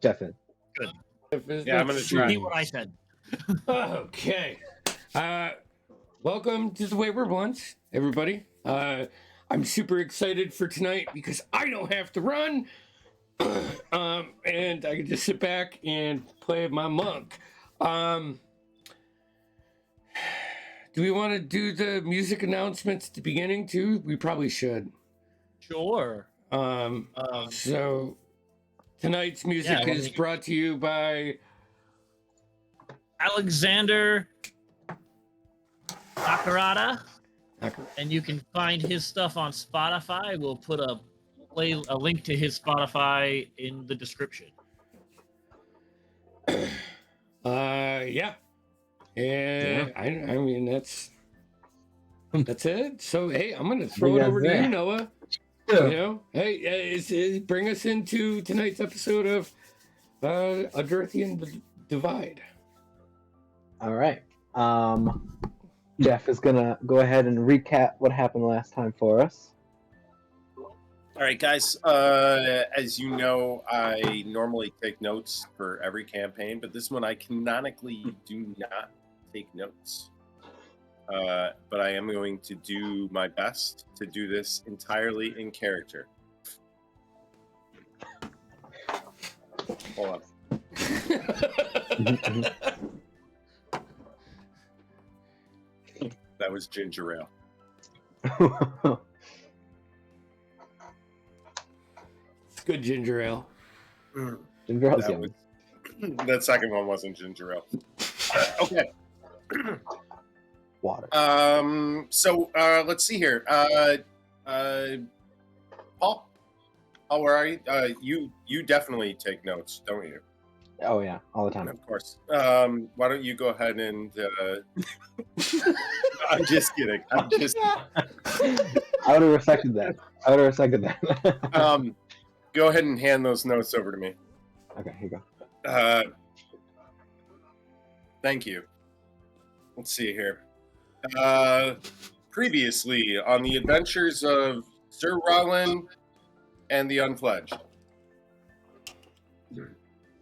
Jeff in. Good. Yeah, I'm going to try. Repeat what I said. Okay. Welcome to the Wayward Ones, everybody. I'm super excited for tonight because I don't have to run. And I can just sit back and play my monk. Do we want to do the music announcements at the beginning too? We probably should. Sure. So tonight's music is brought to you by Alexander Nakarada, and you can find his stuff on Spotify. We'll put a link to his Spotify in the description. Yeah. And I mean that's it. So hey, I'm gonna throw it over to you, Noah. You know, hey, bring us into tonight's episode of A Dorithian Divide. All right. Jeff is gonna go ahead and recap what happened last time for us. All right, guys. As you know, I normally take notes for every campaign, but this one I canonically do not take notes. But I am going to do my best to do this entirely in character. Hold on. That was ginger ale. It's good ginger ale. Ginger ale's yummy. That second one wasn't ginger ale. Okay. Water. So let's see here. Paul, where are you? You definitely take notes, don't you? Oh yeah, all the time. Of course. Why don't you go ahead and? I'm just kidding. I would have respected that. Go ahead and hand those notes over to me. Okay, here you go. Thank you. Let's see here. Previously on the adventures of Sir Roland and the Unfledged.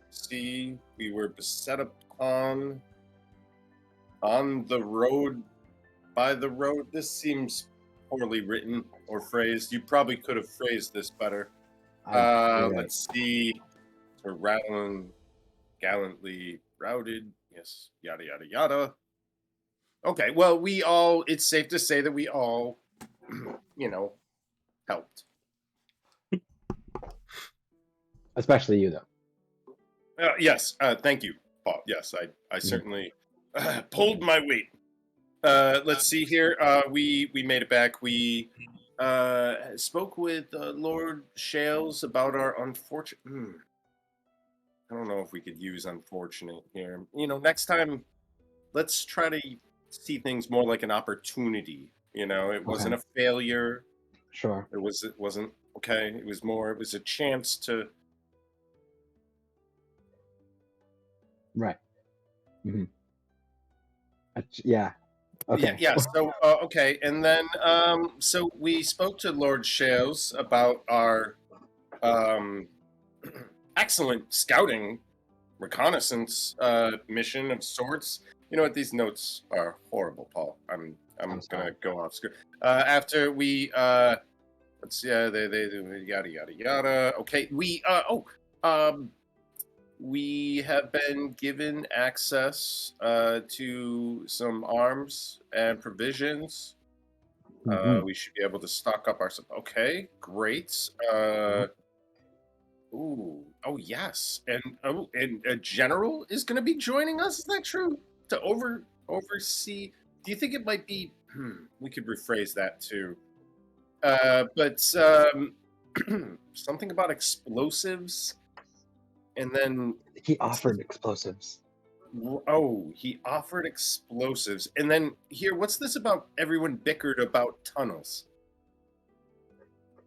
See, we were beset upon on the road, by the road. This seems poorly written or phrased. You probably could have phrased this better. Let's see. Sir Roland gallantly routed. Yes, yada, yada, yada. Okay, well, it's safe to say that we all, helped. Especially you, though. Yes, thank you, Paul. Yes, I certainly pulled my weight. Let's see here. We made it back. We spoke with Lord Shales about our unfortunate... I don't know if we could use unfortunate here. Next time, let's try to see things more like an opportunity. It wasn't a failure. Sure. It wasn't okay. It was a chance to. Right. Mm-hmm. Yeah. Okay. Yeah. So okay, and then so we spoke to Lord Shales about our excellent scouting reconnaissance mission of sorts. You know what? These notes are horrible, Paul. I'm gonna go off script. After we let's see, they yada yada yada. Okay, we have been given access to some arms and provisions. We should be able to stock up our. Okay, great. Oh yes, and a general is going to be joining us. Is that true? To oversee. Do you think it might be? We could rephrase that too. But something about explosives, and then he offered explosives. Oh, he offered explosives, and then here, what's this about? Everyone bickered about tunnels.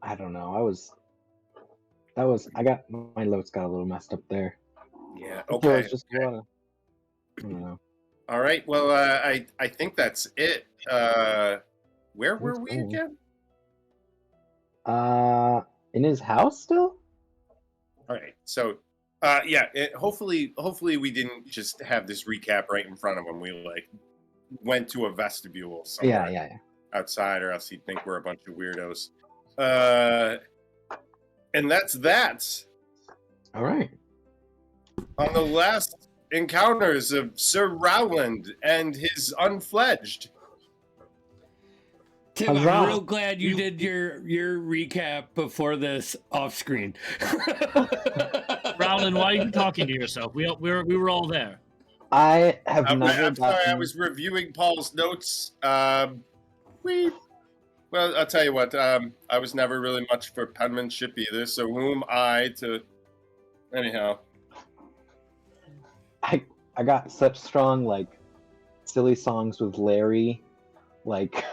I don't know. I got my notes got a little messed up there. Yeah. Okay. It's just I don't know. All right. Well, I think that's it. Where were we again? In his house still. All right. So Yeah. Hopefully we didn't just have this recap right in front of him. We like went to a vestibule somewhere Yeah. outside, or else he'd think we're a bunch of weirdos. And that's that. All right. On the last encounters of Sir Rowland and his Unfledged. Tim, Huzzah. I'm real glad you did your recap before this off screen. Rowland, why are you talking to yourself? We were all there. I have never I'm sorry, I gotten... was reviewing Paul's notes. Well, I'll tell you what. I was never really much for penmanship either. So who am I to? Anyhow, I got such strong, like, silly songs with Larry, like,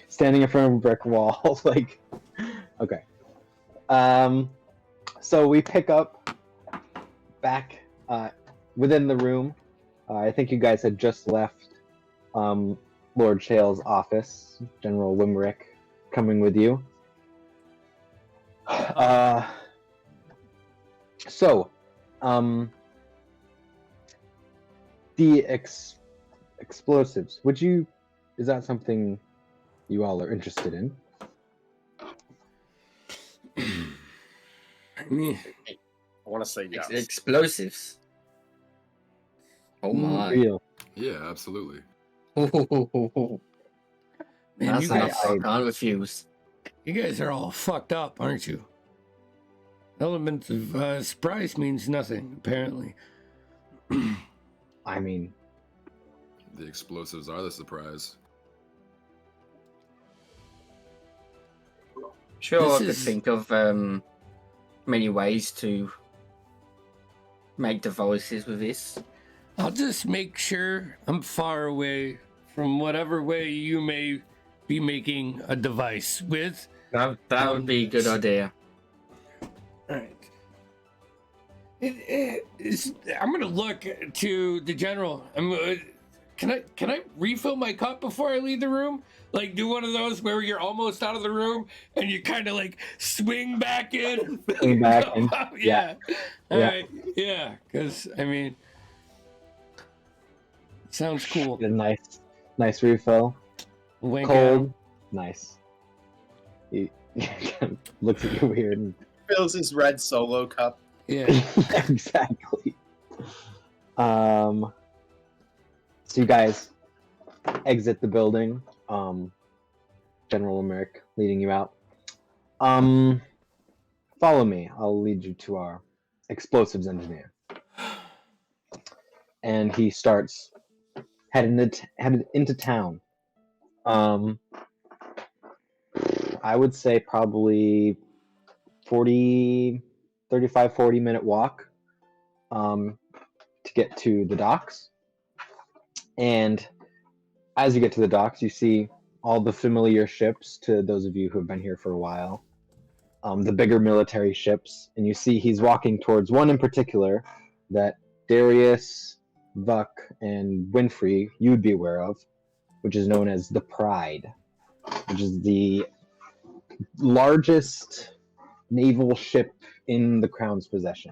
standing in front of a brick wall, like, okay. So we pick up back within the room. I think you guys had just left Lord Shale's office, General Limerick coming with you. The explosives, is that something you all are interested in? I mean, I want to say yes. Explosives. Oh my. Real. Yeah, absolutely. man, That's you not guys, I can't refuse. you guys are all fucked up, aren't you? Element of surprise means nothing, apparently. I mean, The explosives are the surprise. Sure, This I could is- think of many ways to make devices with this. I'll just make sure I'm far away from whatever way you may be making a device with. That would be a good idea. Alright. I'm gonna look to the general. Can I refill my cup before I leave the room? Like do one of those where you're almost out of the room and you kind of like swing back in. Swing back in. Yeah. Yeah. Alright. Yeah. Because I mean, sounds cool. get a nice refill. Wink Cold. out. Nice. He looks at you weird. And... Fills his red solo cup. Yeah. exactly. So you guys exit the building. General Limerick leading you out. Follow me. I'll lead you to our explosives engineer. And he starts headed into town. I would say probably 40 minute walk to get to the docks. And as you get to the docks, you see all the familiar ships to those of you who have been here for a while. The bigger military ships. And you see he's walking towards one in particular that Darius, Vuck, and Winfrey you'd be aware of, which is known as the Pride, which is the largest naval ship in the Crown's possession.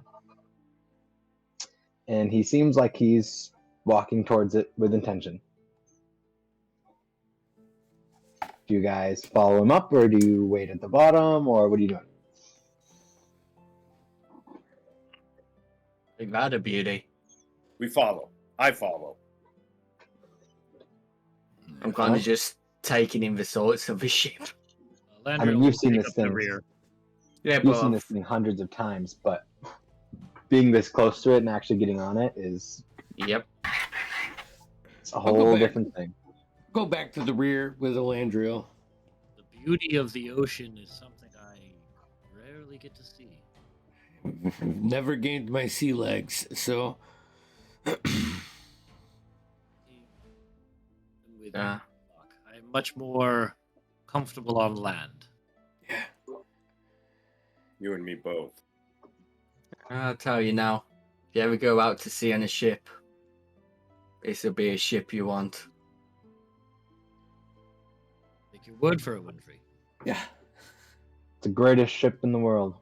And he seems like he's walking towards it with intention. Do you guys follow him up, or do you wait at the bottom, or what are you doing? Ain't that a beauty? We follow. I follow. I'm kind of just taking in the thoughts of the ship. I mean, you've seen this the thing. rear. Yeah, You've seen this thing hundreds of times, but being this close to it and actually getting on it is Yep. it's a I'll go whole back. different thing. Go back to the rear with Elandriel. The beauty of the ocean is something I rarely get to see. Never gained my sea legs, so With Yeah. I'm much more comfortable on land. You and me both. I'll tell you now. If you ever go out to sea on a ship, this'll be a ship you want. Take your word for it, Winfrey. yeah. It's the greatest ship in the world,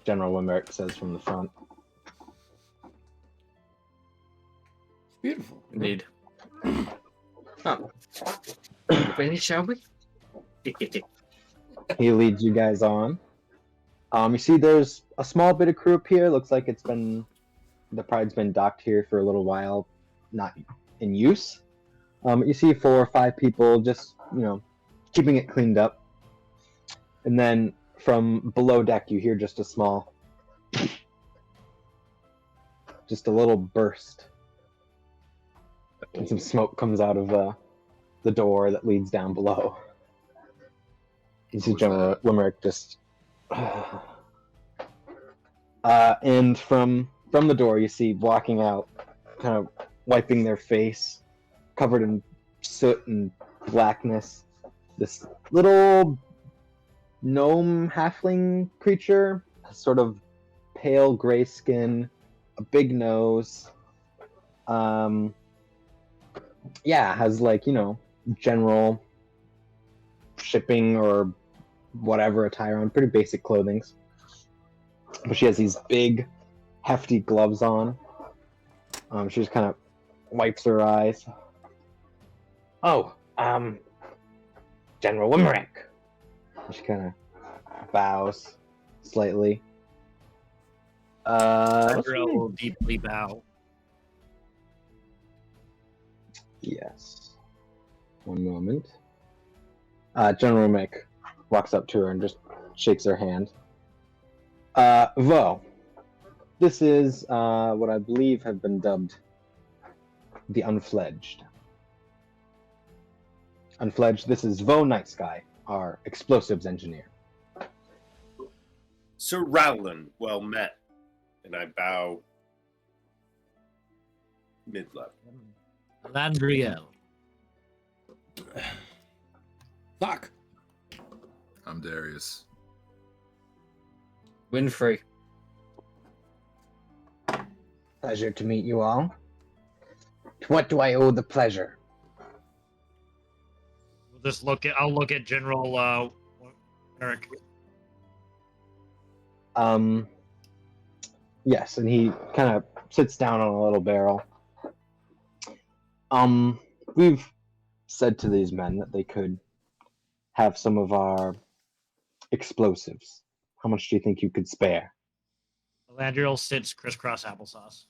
General Limerick says from the front. Beautiful. Indeed. Oh. Finish, shall we? He leads you guys on. You see there's a small bit of crew up here. Looks like the Pride's been docked here for a little while, not in use. You see 4 or 5 people just, keeping it cleaned up. And then from below deck, you hear just a little burst. And some smoke comes out of the door that leads down below. You see General Limerick just... and from the door, you see walking out, kind of wiping their face, covered in soot and blackness, this little gnome halfling creature, sort of pale gray skin, a big nose. Has general shipping or whatever attire on, pretty basic clothings. But she has these big, hefty gloves on. She just kind of wipes her eyes. Oh, General Limerick. She kind of bows slightly. Gabriel will deeply bow. Yes. One moment. General Limerick walks up to her and just shakes her hand. Vo, this is what I believe have been dubbed the Unfledged. Unfledged, this is Vo Night Sky, our explosives engineer. Sir Rowland, well met. And I bow mid-level. Landriel. Fuck. I'm Darius. Winfrey. Pleasure to meet you all. To what do I owe the pleasure? I'll look at General Eric. Yes, and he kind of sits down on a little barrel. We've said to these men that they could have some of our explosives. How much do you think you could spare? Landriel sits crisscross applesauce.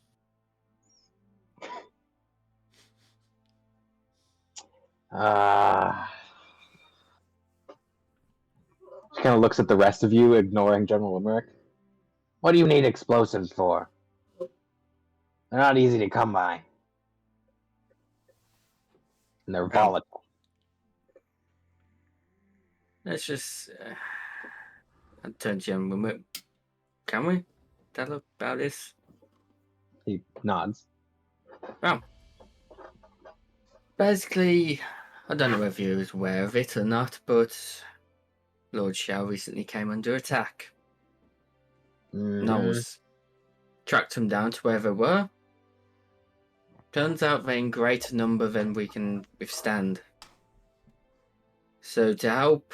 She kind of looks at the rest of you, ignoring General Limerick. What do you need explosives for? They're not easy to come by. And they're volatile. Let's just... I'll turn to General Limerick. Can we tell about this? He nods. Well, basically, I don't know whether you was aware of it or not, but Lord Shao recently came under attack. Knowles tracked them down to where they were. Turns out they're in greater number than we can withstand. So to help,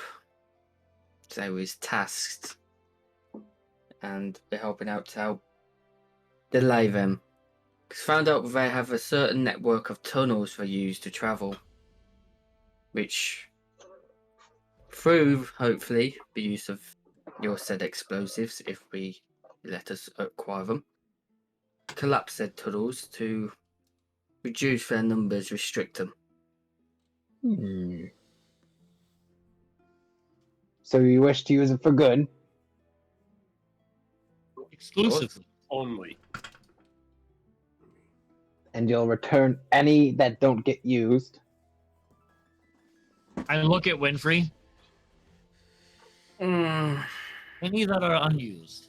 they was tasked, and they're helping out to help delay them. Because found out they have a certain network of tunnels they use to travel, which, through hopefully the use of your said explosives, if we let us acquire them, collapse said tunnels to reduce their numbers, restrict them. So you wish to use it for good? Exclusively. Only. And you'll return any that don't get used? I look at Winfrey. Any that are unused.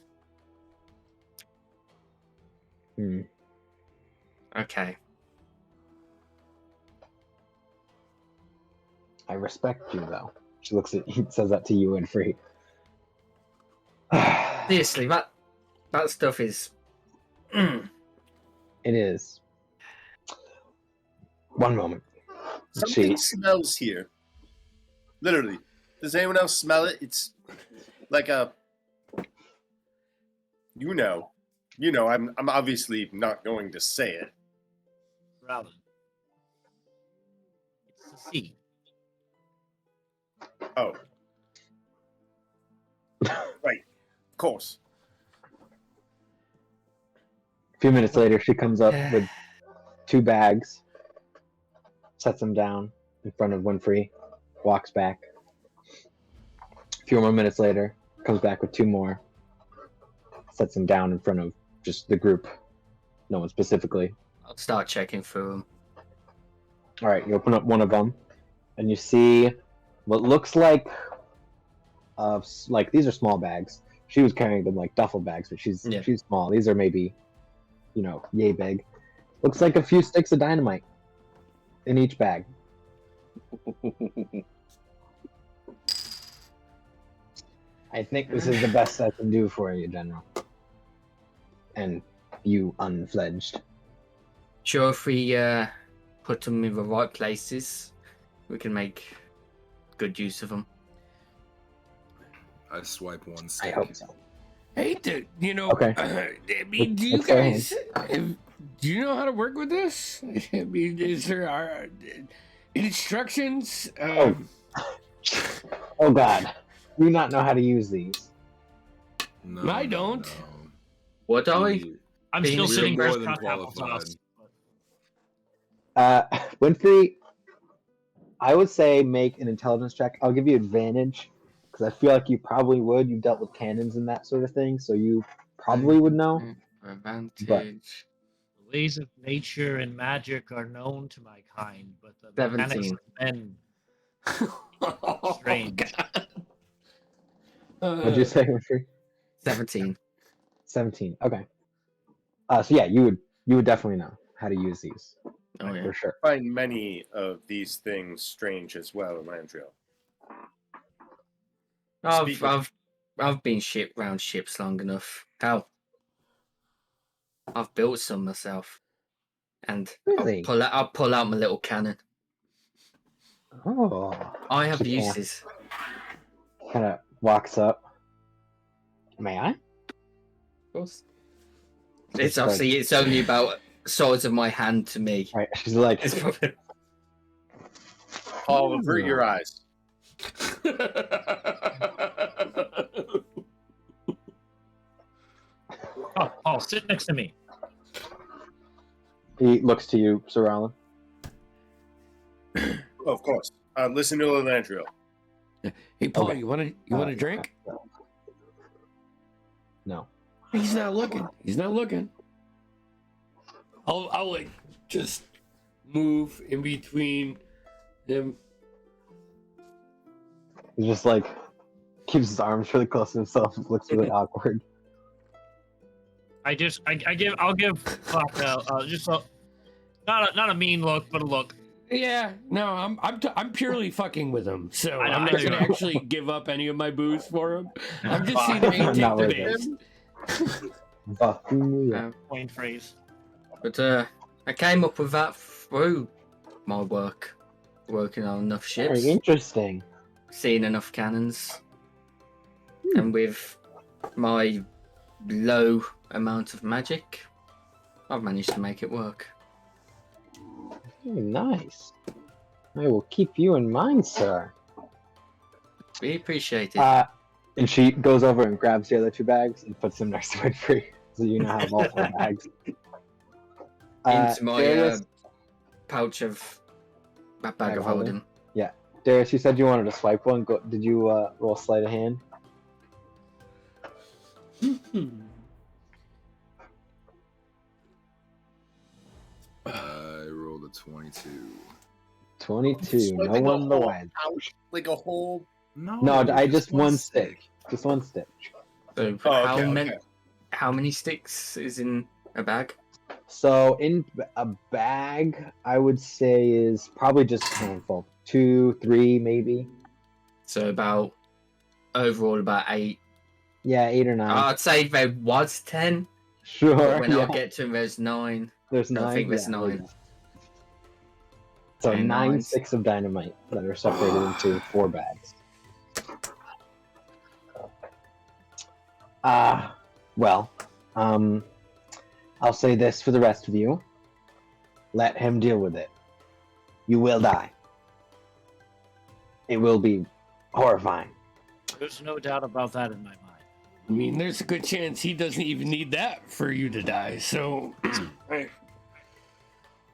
Okay. I respect you, though. She looks at he says that to you, Winfrey. Seriously, that stuff is... It is. One moment. Something smells here. Literally. Does anyone else smell it? It's like a... I'm obviously not going to say it. Rowland. It's the sea. Oh. Right. Of course. A few minutes later, she comes up with 2 bags, sets them down in front of Winfrey, walks back. A few more minutes later, comes back with 2 more, sets them down in front of just the group, no one specifically. I'll start checking through them. All right, you open up one of them, and you see what looks like these are small bags. She was carrying them like duffel bags, but she's small. These are maybe, yay big. Looks like a few sticks of dynamite in each bag. I think this is the best I can do for you, General. And you, Unfledged. Sure, if we put them in the right places, we can make good use of them. I swipe one I stick. hope so. Hey, do Okay. I mean, do you Let's go ahead. guys do you know how to work with this? I mean, is there instructions? Oh God, do you not know how to use these? No, I don't. No. What are we? We- I'm Being still we're sitting more fresh than cut qualified. applesauce. Winfrey, I would say make an intelligence check. I'll give you advantage because I feel like you probably would. You dealt with cannons and that sort of thing, so you probably would know. Advantage. The ways of nature and magic are known to my kind, but the mechanics 17. of men. Oh, Strange. God. What'd you say, Winfrey? 17. 17. Okay. So yeah, you would definitely know how to use these Oh yeah. for sure. I find many of these things strange as well, Landriel. I've been around ships long enough. Hell, I've built some myself, and Really? I'll pull out my little cannon. Oh. I have Yeah. uses. Kind of walks up. May I? Of course. It's obviously it's only about size of my hand to me. Right. She's like, It's probably... Paul, avert your eyes. Oh, sit next to me. he looks to you, Sir Roland. Oh, of course. Listen to Landriel. Hey, Paul, Okay. you want a drink? No. He's not looking. He's not looking. I'll like just move in between him. He just like keeps his arms really close to himself. Looks really awkward. I'll give Fuck just a not a mean look, but a look. Yeah, no, I'm purely fucking with him, so I I'm know not you gonna are. actually give up any of my booze for him. I'm just seeing if he take Not the worth bait. Fucking Plain phrase. But I came up with that through my work, working on enough ships, very interesting. seeing enough cannons, and with my low amount of magic, I've managed to make it work. Very nice. I will keep you in mind, sir. We appreciate it. And she goes over and grabs the other 2 bags and puts them next to Winfrey, so you now have all 4 bags. Into my Darius, pouch of that bag of holding. Darius, you said you wanted to swipe one. Did you roll sleight of hand? I rolled a 22. 22. No one the wise. Ouch, like a whole. No, I just one stick. Just one stick. So okay. how many sticks is in a bag? So in a bag, I would say is probably just a handful. 2, 3, maybe. So about overall about 8. Yeah, 8 or 9. I'd say there was 10. Sure. But when yeah. I get to them, there's 9. There's 9. I think there's yeah, 9. So Okay, 9 9. sticks of dynamite that are separated into 4 bags. Well, I'll say this for the rest of you. Let him deal with it. You will die. It will be horrifying. There's no doubt about that in my mind. I mean, there's a good chance he doesn't even need that for you to die. So,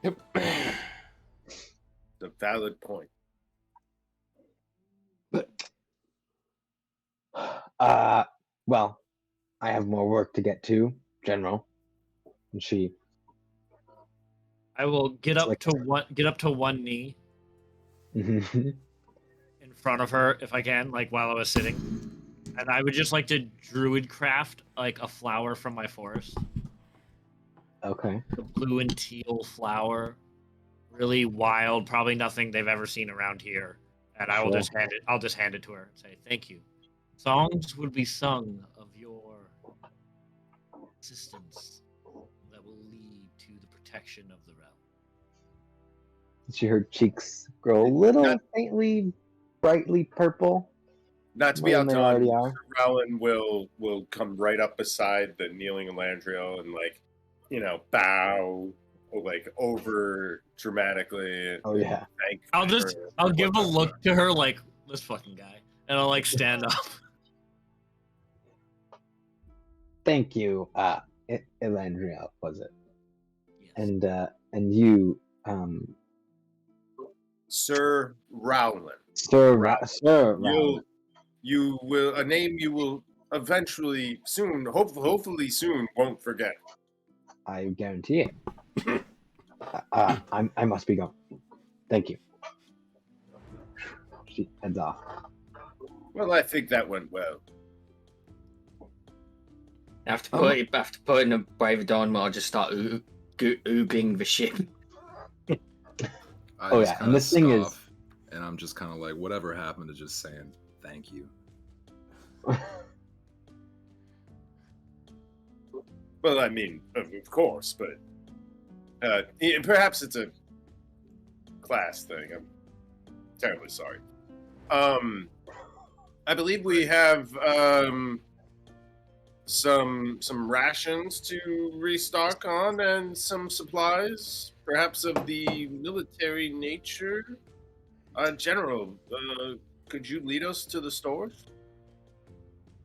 yep. It's a valid point. But Well, I have more work to get to, General. And she. I will get up like- to one knee in front of her if I can, like while I was sitting, and I would just like to druid craft like a flower from my forest, Okay. a blue and teal flower, really wild, probably nothing they've ever seen around here, and I will Sure. just hand it. I'll just hand it to her and say thank you. Songs would be sung of your existence that will lead to the protection of the realm. See her cheeks grow a little Not- faintly, brightly purple. Not to be More than they outdone, already are. Sir Rowan will come right up beside the kneeling Elandriel and bow like over dramatically. Oh yeah. Thank I'll her just for I'll give a what- look to her like this fucking guy, and I'll like stand up. Thank you, Elandria, was it? Yes. And you, Sir Rowland. Sir You'll Rowland. you will a name you will eventually soon, hopefully soon, won't forget. I guarantee it. I must be going. Thank you. She heads off. Well, I think that went well. After putting a brave dawn, I'll just start oogling the ship. I Oh, just yeah, and kinda this thing is- scoff, and I'm just kind of like, whatever happened to just saying thank you. Well, I mean, of course, but perhaps it's a class thing. I'm terribly sorry. I believe we have some rations to restock on and some supplies, perhaps of the military nature. General, could you lead us to the stores?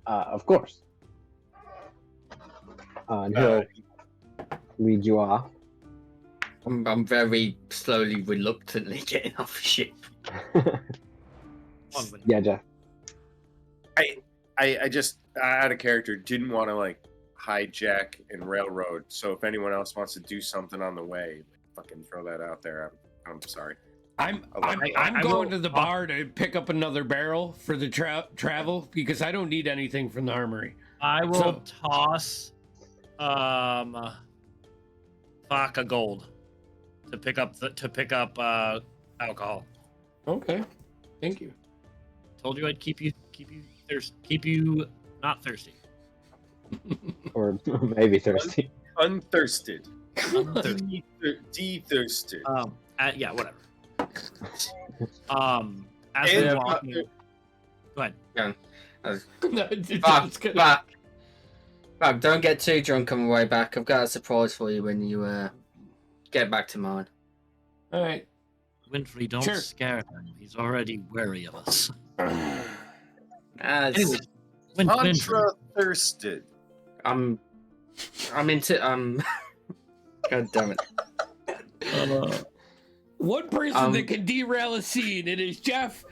Of course. And he'll lead you off. I'm very slowly, reluctantly getting off the ship. Yeah, Jeff. I just, out of character, didn't want to like hijack and railroad. So if anyone else wants to do something on the way, fucking throw that out there. I'm sorry. I'm I going will- to the bar to pick up another barrel for the travel because I don't need anything from the armory. I will So- toss vodka gold to pick up alcohol. Okay, thank you. Told you I'd keep you not thirsty. Or maybe thirsty. Unthirsted. Unthirsty. De-thirsted. Yeah, whatever. As we're walking. Go ahead. Fuck, don't get too drunk on the way back. I've got a surprise for you when you get back to mine. All right. Winfrey, don't Sure. scare him. He's already wary of us. As Winfrey. Contra thirsted. I'm into God damn it. One person that can derail a scene, it is Jeff.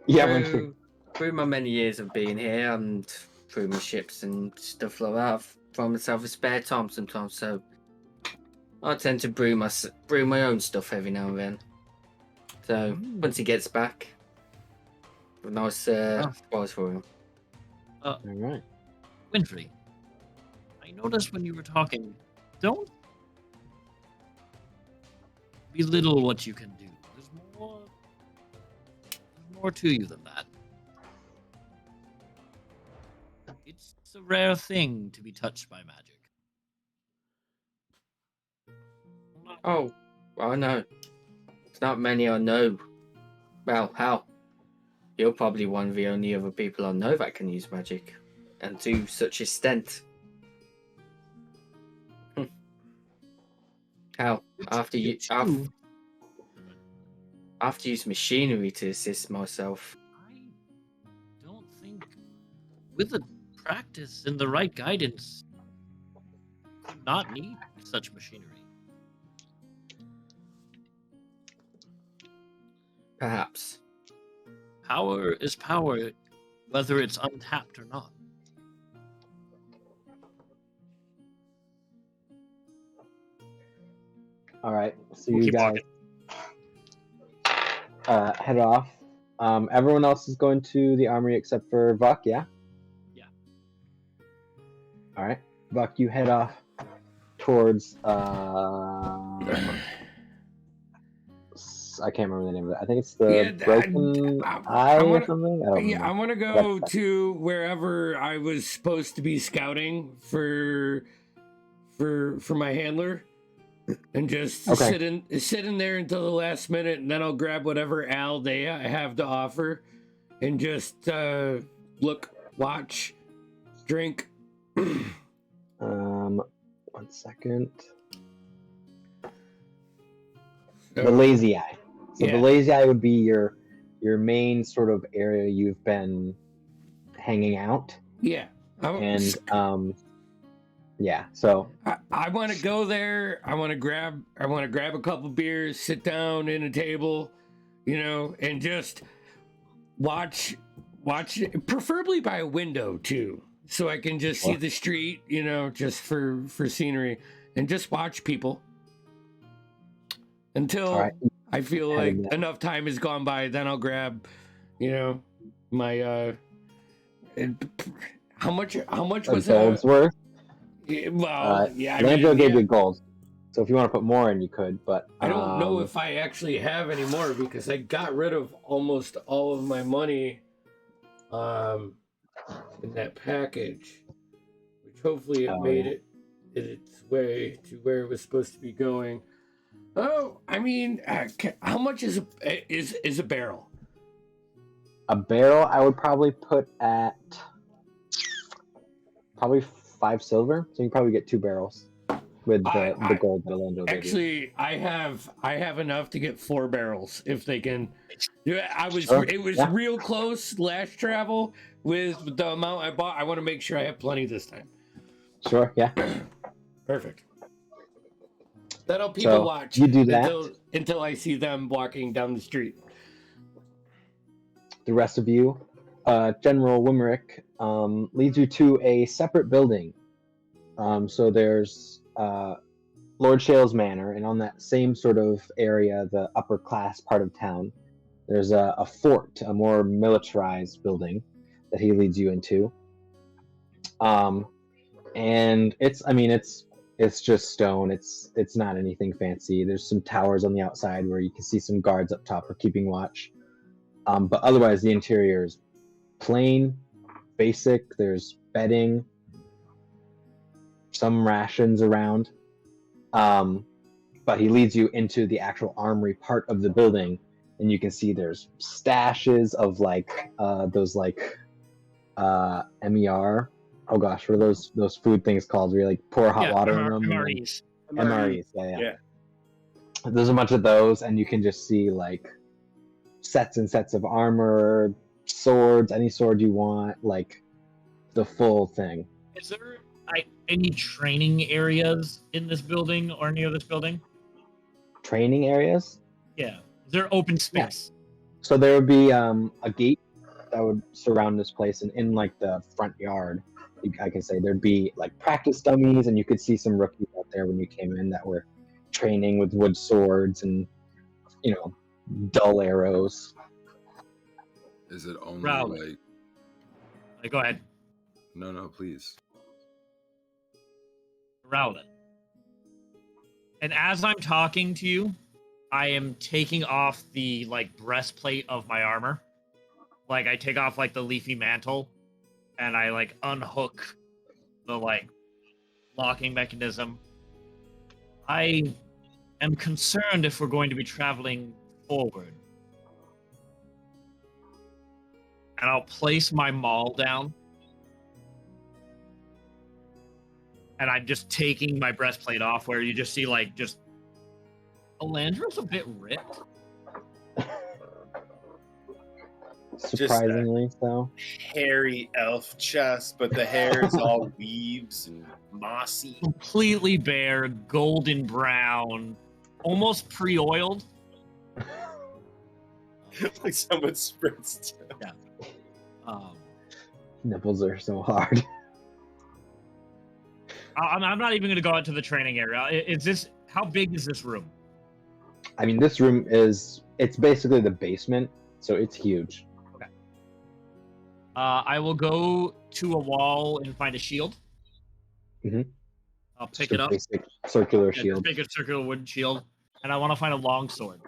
Yeah, Winfrey. Through my many years of being here and through my ships and stuff like that, I've found myself a spare time sometimes, so I tend to brew my own stuff every now and then. So once he gets back, a nice surprise for him. All right. Winfrey, I noticed when you were talking, don't belittle what you can do. There's more to you than that. It's a rare thing to be touched by magic. Oh, I know. It's not many I know. Well, hell, you're probably one of the only other people I know that can use magic, and to such extent. How? After you, It's you. after use machinery to assist myself. I don't think, with the practice and the right guidance, do not need such machinery. Perhaps. Power is power, whether it's untapped or not. All right, so We'll you keep guys walking. head off. Everyone else is going to the armory except for Vuk, yeah? Yeah. All right, Vuk, you head off towards I can't remember the name of it. I think it's the Broken Eye or something. I don't remember. I want to go to wherever I was supposed to be scouting for my handler, and just sit in there until the last minute, and then I'll grab whatever ale they have to offer, and just look, watch, drink. 1 second. The Lazy Eye. So the Lazy Eye would be your main sort of area you've been hanging out. Yeah. And yeah, so I want to go there. I want to grab a couple beers, sit down in a table, and just watch, preferably by a window too, so I can just see the street, just for scenery, and just watch people until I feel like enough time has gone by. Then I'll grab, my how much was gold's worth? Well, Landro gave you gold, so if you want to put more in, you could. But I don't know if I actually have any more because I got rid of almost all of my money, in that package, which hopefully it made its way to where it was supposed to be going. Oh, I mean, how much is a barrel? A barrel, I would probably put at probably 5 silver, so you can probably get 2 barrels with the gold that Landro gave you. Actually, I have enough to get 4 barrels if they can. Sure. It was real close last travel with the amount I bought. I want to make sure I have plenty this time. Sure, yeah. Perfect. That'll people watch. You do that until I see them walking down the street. The rest of you, General Wimerick leads you to a separate building. So there's Lord Shale's Manor, and on that same sort of area, the upper class part of town, there's a fort, a more militarized building that he leads you into. And it's just stone. It's not anything fancy. There's some towers on the outside where you can see some guards up top for keeping watch. But otherwise, the interior is plain, basic. There's bedding, some rations around. But he leads you into the actual armory part of the building, and you can see there's stashes of those MER. Oh gosh, what are those food things called? Where you pour hot water in them? MREs. MREs, yeah. There's a bunch of those, and you can just see sets and sets of armor, swords, any sword you want, the full thing. Is there any training areas in this building or near this building? Training areas? Yeah. Is there open space? Yeah. So there would be a gate that would surround this place, and in the front yard, I can say there'd be practice dummies, and you could see some rookies out there when you came in that were training with wood swords and dull arrows. Is it only Rowley. Go ahead. No, please. Rowley. And as I'm talking to you, I am taking off the breastplate of my armor. I take off the leafy mantle, and I unhook the locking mechanism. I am concerned if we're going to be traveling forward. And I'll place my maul down. And I'm just taking my breastplate off, where you just see just Elandra's a bit ripped. Surprisingly so. Hairy elf chest, but the hair is all weaves and mossy. Completely bare, golden brown, almost pre-oiled. Like someone spritzed. Um, Nipples are so hard. I'm not even going to go out to the training area. Is this how big is this room? I mean, this room it's basically the basement, so it's huge. I will go to a wall and find a shield. Mhm. I'll pick Just it a up. basic circular Yeah, shield. just make a circular wooden shield, and I want to find a long sword.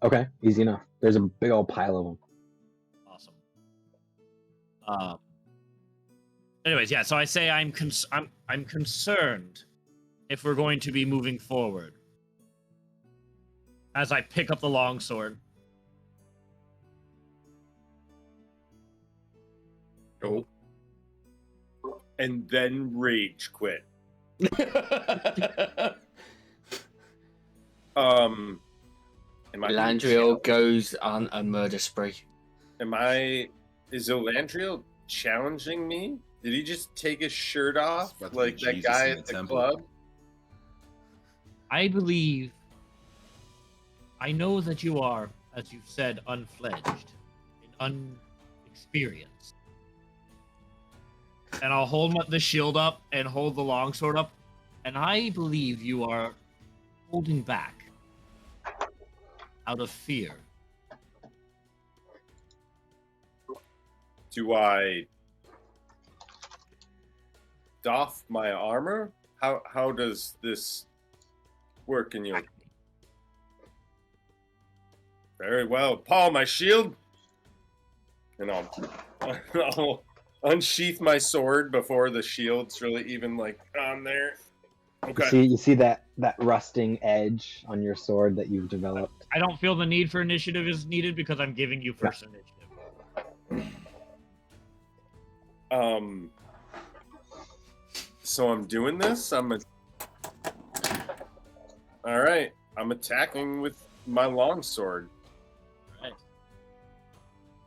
Okay, easy enough. There's a big old pile of them. Awesome. Anyways, yeah. So I say I'm concerned if we're going to be moving forward. As I pick up the long sword. Oh. And then rage quit. Am I Elandriel goes on a murder spree. Is Elandriel challenging me? Did he just take his shirt off It's about to be like that Jesus guy in the at the temple. club? I believe. I know that you are, as you've said, unfledged and unexperienced. And I'll hold the shield up and hold the longsword up, and I believe you are holding back out of fear. Do I doff my armor? How does this work in your... Very well. Paul, my shield. And I'll unsheath my sword before the shield's really even like on there. Okay. You see that rusting edge on your sword that you've developed? I don't feel the need for initiative is needed because I'm giving you first initiative. So I'm doing this. All right. I'm attacking with my longsword. Right.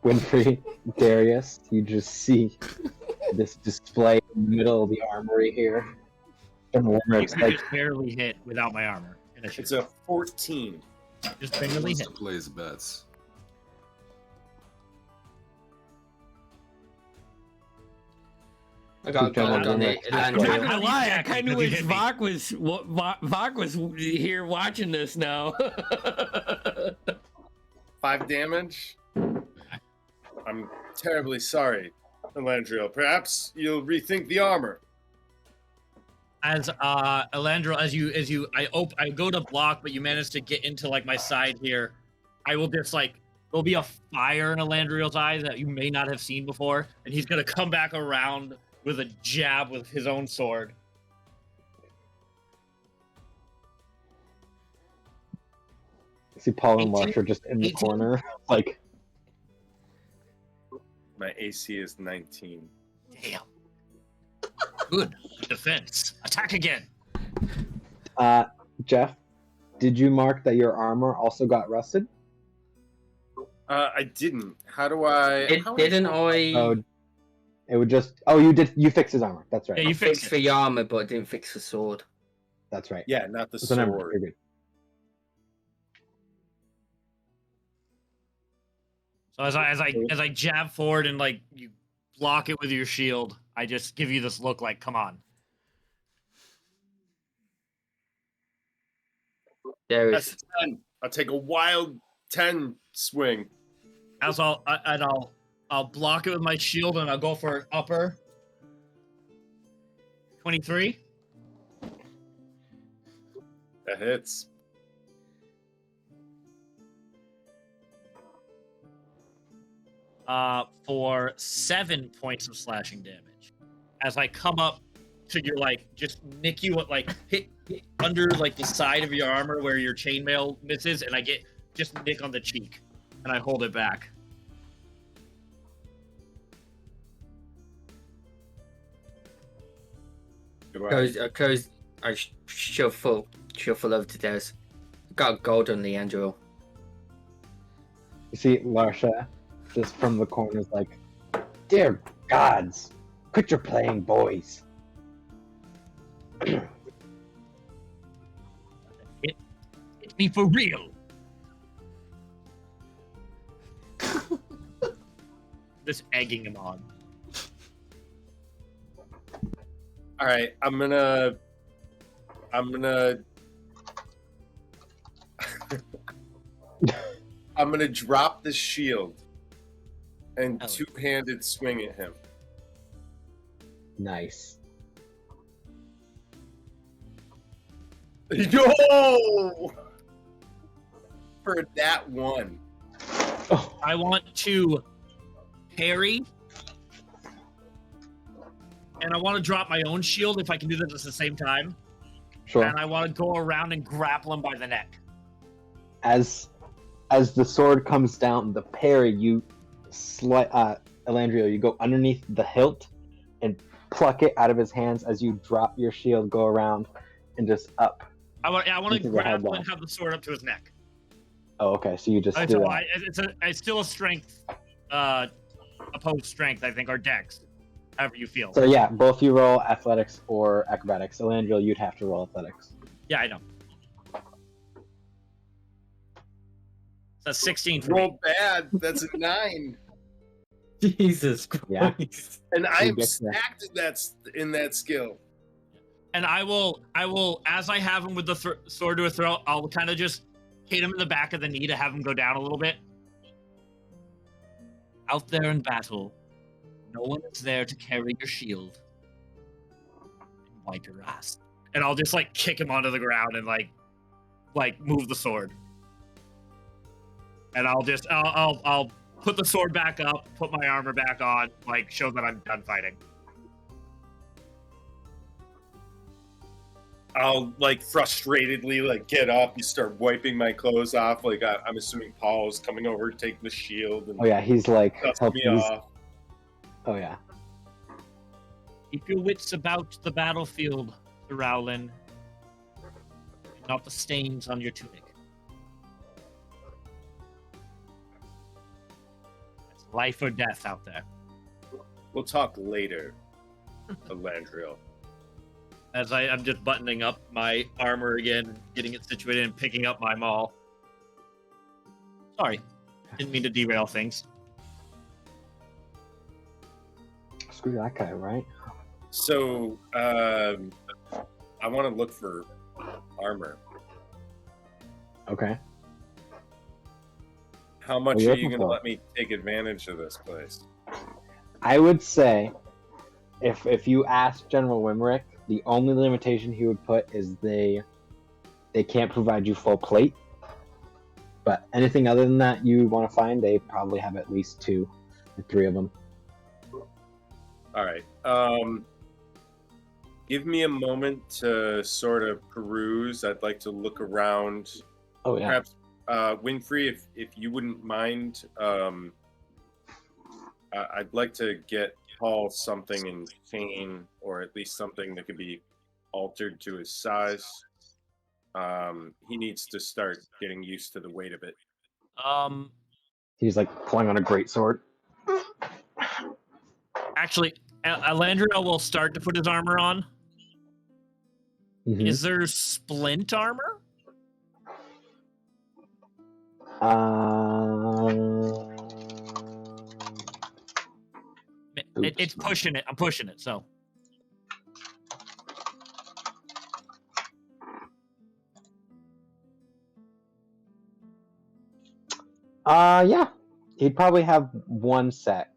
Winfrey, Darius, you just see this display in the middle of the armory here. And it's You like, just barely hit without my armor. Initiative. It's a 14. Just barely Wants hit. to place bets. I got Keep going gold on on it. that. I'm not Elandriel. gonna lie, I kind of Because you wish hit me. Vok was here watching this now. 5 damage. I'm terribly sorry, Elandriel. Perhaps you'll rethink the armor. As Elandro, I go to block, but you manage to get into like my side here. I will just there'll be a fire in Elandriel's eyes that you may not have seen before, and he's gonna come back around with a jab with his own sword. see Paul and 18 Lush are just in the 18. corner, like, My AC is 19. Damn. Good defense. Attack again. Jeff, did you mark that your armor also got rusted? I didn't. How do I... how would Didn't I Oh, it would just. Oh, you did. You fixed his armor. That's right. Yeah, you fix fixed the it. armor, but didn't fix the sword? That's right. Yeah, not the So never mind, sword. you're good. So as I jab forward and you block it with your shield, I just give you this look like, come on. There That's is. a 10. I'll take a wild 10 swing. I'll block it with my shield and I'll go for an upper. 23. That hits. For 7 points of slashing damage. As I come up to your just nick you hit under the side of your armor where your chainmail misses, and I get just nick on the cheek, and I hold it back. Goodbye. Goes, I shove full over to Des. Got gold on the Andrew. You see Larsha just from the corner is like, "Dear gods, quit your playing, boys." Hit me for real. Just egging him on. All right, I'm gonna I'm gonna drop the shield and Oh. two-handed swing at him. Nice. Yo! For that one. Oh, I want to parry, and I want to drop my own shield if I can do this at the same time. sure. And I want to go around and grapple him by the neck. As the sword comes down, the parry, you Elandrio, you go underneath the hilt and pluck it out of his hands as you drop your shield, go around, and just up. I want to Into the grapple headlock. and have the sword up to his neck. Oh, okay. So you just do So that. it's still a strength, opposed strength, I think, or dex, however you feel. So yeah, both you roll athletics or acrobatics. Elandrio, you'd have to roll athletics. Yeah, I know. That's 16 for me. Roll bad. That's a 9. Jesus Christ. Yeah. And I am get that. stacked in that skill. And I will, as I have him with the sword to his throat, I'll kind of just hit him in the back of the knee to have him go down a little bit. Out there in battle, no one is there to carry your shield and wipe your ass. And I'll just like kick him onto the ground and like move the sword. And I'll put the sword back up, put my armor back on, like show that I'm done fighting. I'll like frustratedly like get up and start wiping my clothes off. Like I'm assuming Paul's coming over to take the shield and Oh yeah, he's like dust me off. Oh yeah. Keep your wits about the battlefield, Sir Rowland, not the stains on your tunic. It's life or death out there. We'll talk later, Elandriel. As I'm just buttoning up my armor again, getting it situated, and picking up my maul. Sorry, didn't mean to derail things. Screw that guy, right? So I want to look for armor. Okay. How much What are you are you looking going to for? let me take advantage of this place? I would say if you ask General Wimrick, the only limitation he would put is they can't provide you full plate. But anything other than that you want to find, they probably have at least 2 or 3 of them. All right. Give me a moment to sort of peruse. I'd like to look around. Oh yeah. Perhaps Winfrey, if you wouldn't mind, I'd like to get Paul something in chain, or at least something that could be altered to his size. He needs to start getting used to the weight of it. He's like pulling on a great sword. Actually, Elandriel will start to put his armor on. Mhm. Is there splint armor? It's Oops. pushing it. I'm pushing it. So Yeah. He'd probably have 1 set.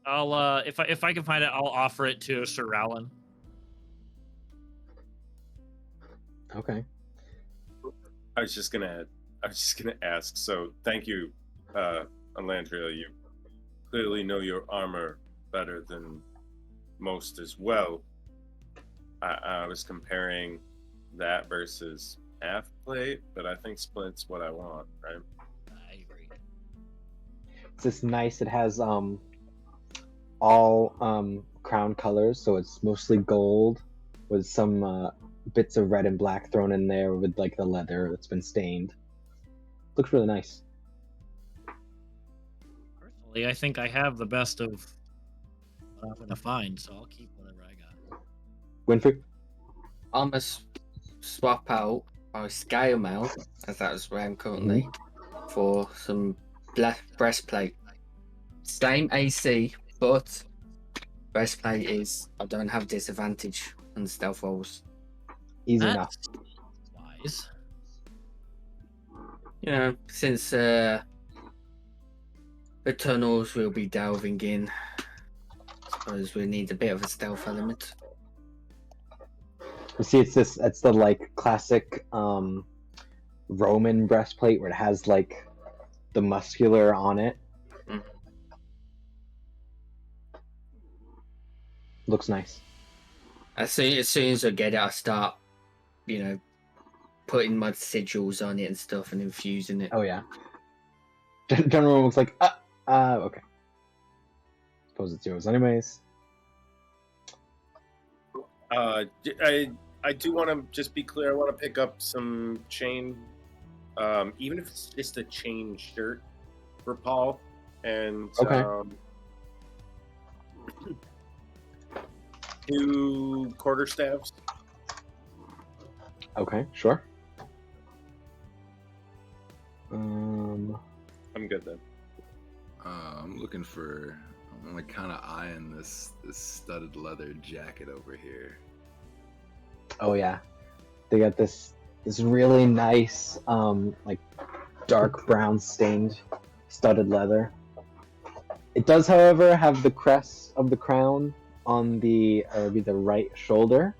I'll if I can find it, I'll offer it to Sir Rowland. Okay. I was just gonna ask. So thank you, Elandria. You clearly know your armor better than most as well. I was comparing that versus half plate, but I think splint's what I want, right? I agree. It's just nice. It has all crown colors, so it's mostly gold with some bits of red and black thrown in there with like the leather that's been stained. Looks really nice. Personally, I think I have the best of what I'm gonna find, so I'll keep whatever I got. Winfrey? I'm gonna swap out my scale mail, as that's where I'm currently, for some breastplate. Same AC, but breastplate is I don't have disadvantage on stealth rolls. Easy enough. Wise. You know, since the tunnels we'll be delving in, I suppose we need a bit of a stealth element. You see, it's the like classic Roman breastplate where it has like the muscular on it. Mm. Looks nice. As soon as I get it, I start, you know, putting my sigils on it and stuff and infusing it. Oh yeah. General looks like okay. Suppose it's yours anyways. I do want to just be clear. I want to pick up some chain, even if it's just a chain shirt for Paul, and Okay. 2 quarterstaffs. Okay, sure. I'm good then. I'm looking for. I'm like kind of eyeing this studded leather jacket over here. Oh yeah, they got this really nice like dark brown stained studded leather. It does, however, have the crest of the crown on the right shoulder.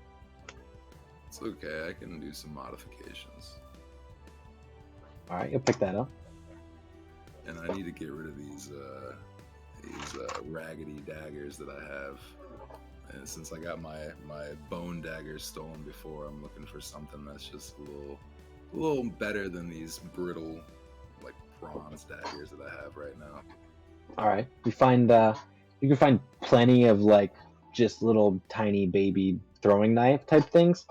It's okay. I can do some modifications. All right, you'll pick that up. And I need to get rid of these raggedy daggers that I have. And since I got my bone daggers stolen before, I'm looking for something that's just a little better than these brittle, like bronze daggers that I have right now. All right, you can find plenty of like just little tiny baby throwing knife type things.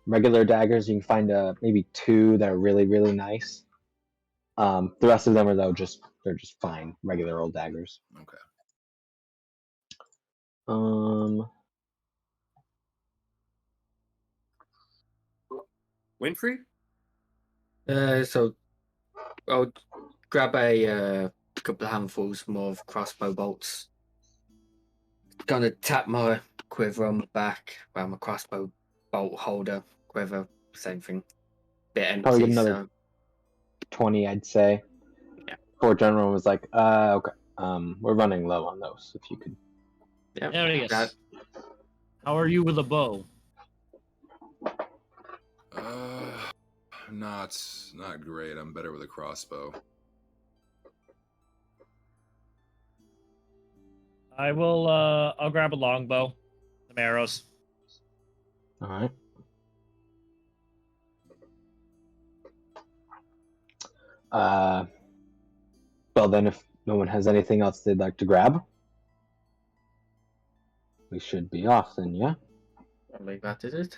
Regular daggers, you can find maybe 2 that are really, really nice. The rest of them are they're just fine regular old daggers. Okay. Winfrey? So I'll grab a couple of handfuls more of crossbow bolts. Gonna tap my quiver on my back, around my crossbow bolt holder, quiver, same thing. Bit empty. Probably get another so 20, I'd say. Yeah. Poor General was like, okay, we're running low on those. If you could. yeah. There it is. How are you with a bow? Not great. I'm better with a crossbow. I will. I'll grab a longbow, some arrows. All right. Well then, if no one has anything else they'd like to grab, we should be off then, yeah? I believe that is it.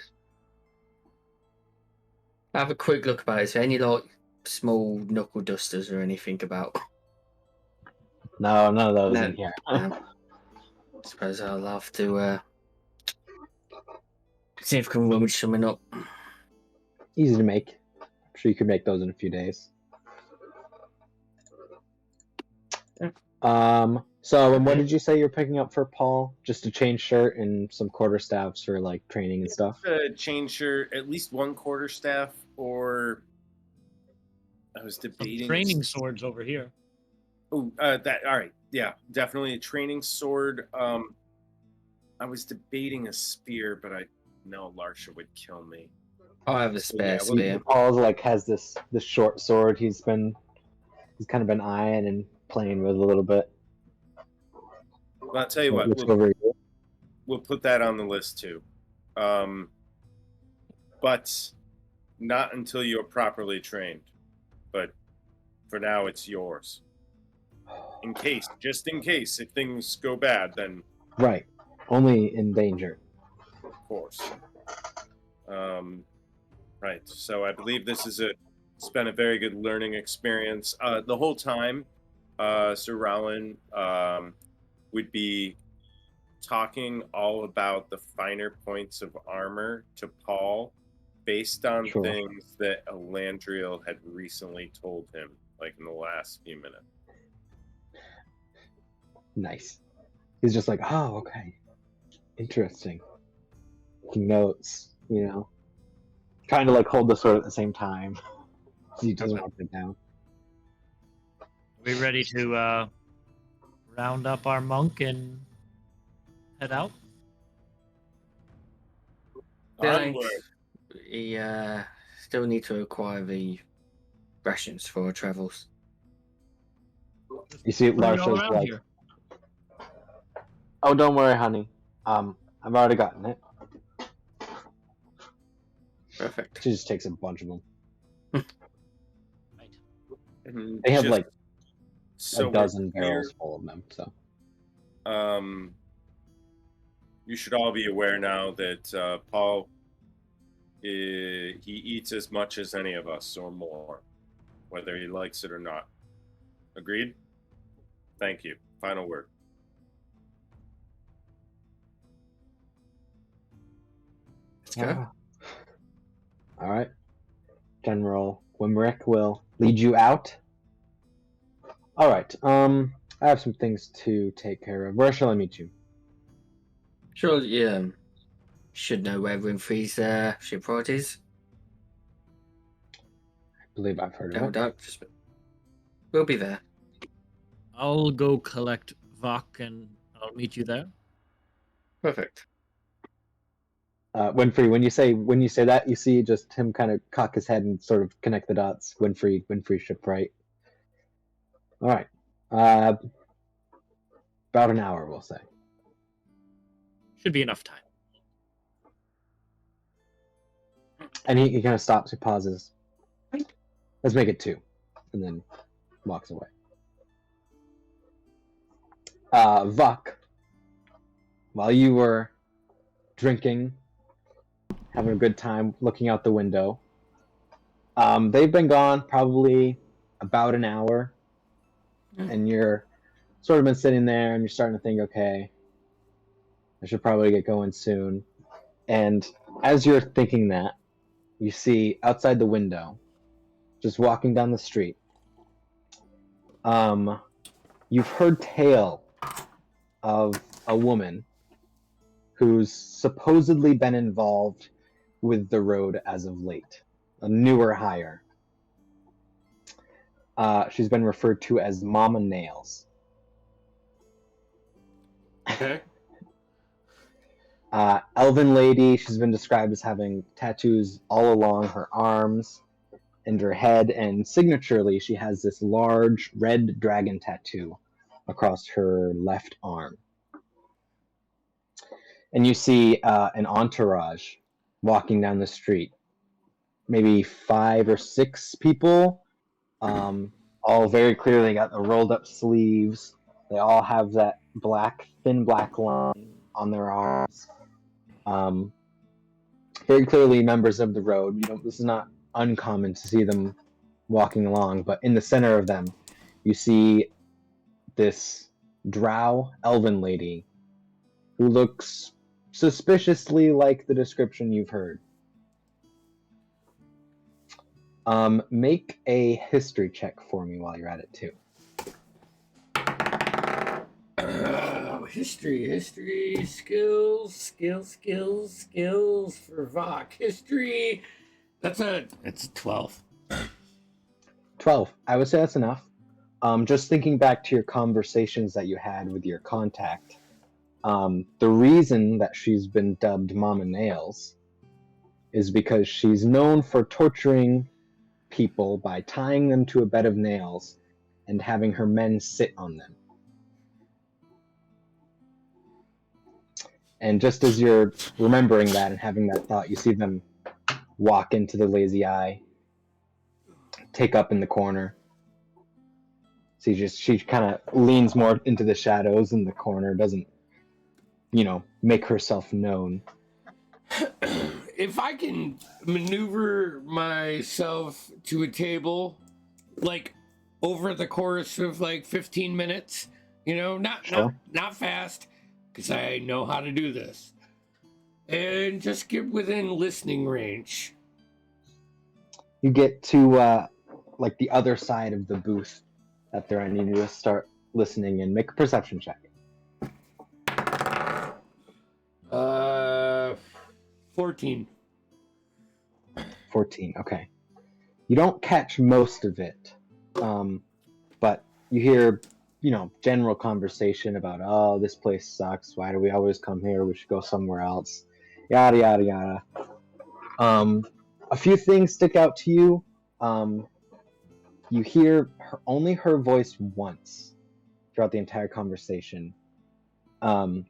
Have a quick look about it. Is there any like small knuckle dusters or anything about? No, none of those No. in here. I suppose I'll have to see if I can rummage something up. Easy to make. I'm sure you could make those in a few days. Yeah. So what did you say you're picking up for Paul? Just a chain shirt and some quarterstaffs for like training and stuff? Chain shirt, at least 1 quarterstaff, or I was Some debating training swords over here. Oh, that all right. Yeah, definitely a training sword. I was debating a spear, but I know Larsha would kill me. I have a spare Yeah, spear. Paul's like has this short sword he's kind of been eyeing and playing with a little bit. Well, I'll tell you what, Which over here? we'll put that on the list too. But not until you're properly trained. But for now, it's yours. Just in case, if things go bad, then Right. Only in danger. of course. Right. So I believe this is it's been a very good learning experience. The whole time, Sir Rowan would be talking all about the finer points of armor to Paul based on Sure. things that Elandriel had recently told him, like in the last few minutes. Nice. He's just like, oh, okay. Interesting. He notes, trying to like hold the sword at the same time. He doesn't want to put it down. Are we ready to round up our monk and head out? Onward. We still need to acquire the rations for our travels. You see, Bring it all Larsha's around like, here. oh, don't worry, honey. I've already gotten it. Perfect. She just takes a bunch of them. Right. And They have just like so a we're dozen clear, barrels full of them. So you should all be aware now that Paul, he eats as much as any of us or more, whether he likes it or not. Agreed? Thank you. Final word. Let's go. All right. General Wimrick will lead you out. All right. I have some things to take care of. Where shall I meet you? Sure, yeah. Should know where Winfrey's shipyard is. I believe I've heard No of it. doubt. We'll be there. I'll go collect Vok and I'll meet you there. Perfect. Winfrey, when you say that, you see just him kind of cock his head and sort of connect the dots. Winfrey shipwright. All right. About an hour, we'll say. Should be enough time. And he kind of stops, he pauses. Let's make it 2. And then walks away. Vuk, while you were drinking, having a good time, looking out the window, they've been gone probably about an hour. And you're sort of been sitting there and you're starting to think, okay, I should probably get going soon. And as you're thinking that, you see outside the window, just walking down the street, you've heard tale of a woman who's supposedly been involved with the road as of late, a newer hire. She's been referred to as Mama Nails. Okay. Elven lady, she's been described as having tattoos all along her arms and her head, and signaturely she has this large red dragon tattoo across her left arm. And you see an entourage walking down the street. Maybe 5 or 6 people, all very clearly got the rolled up sleeves. They all have that thin black line on their arms. Very clearly members of the road. This is not uncommon to see them walking along, but in the center of them, you see this drow elven lady who looks suspiciously like the description you've heard. Make a history check for me while you're at it too. History, skills for Vok. History. It's a 12. 12. I would say that's enough. Just thinking back to your conversations that you had with your contact, the reason that she's been dubbed Mama Nails is because she's known for torturing people by tying them to a bed of nails and having her men sit on them. And just as you're remembering that and having that thought, you see them walk into the lazy eye, take up in the corner. So she kind of leans more into the shadows in the corner, doesn't, make herself known. if I can maneuver myself to a table, like over the course of like 15 minutes, you know, not fast, because I know how to do this, and just get within listening range. You get to like the other side of the booth that they're in. You need to start listening and make a perception check. 14. 14. Okay. You don't catch most of it, but you hear, general conversation about, oh, this place sucks. Why do we always come here? We should go somewhere else. Yada yada yada. A few things stick out to you. You hear only her voice once throughout the entire conversation. And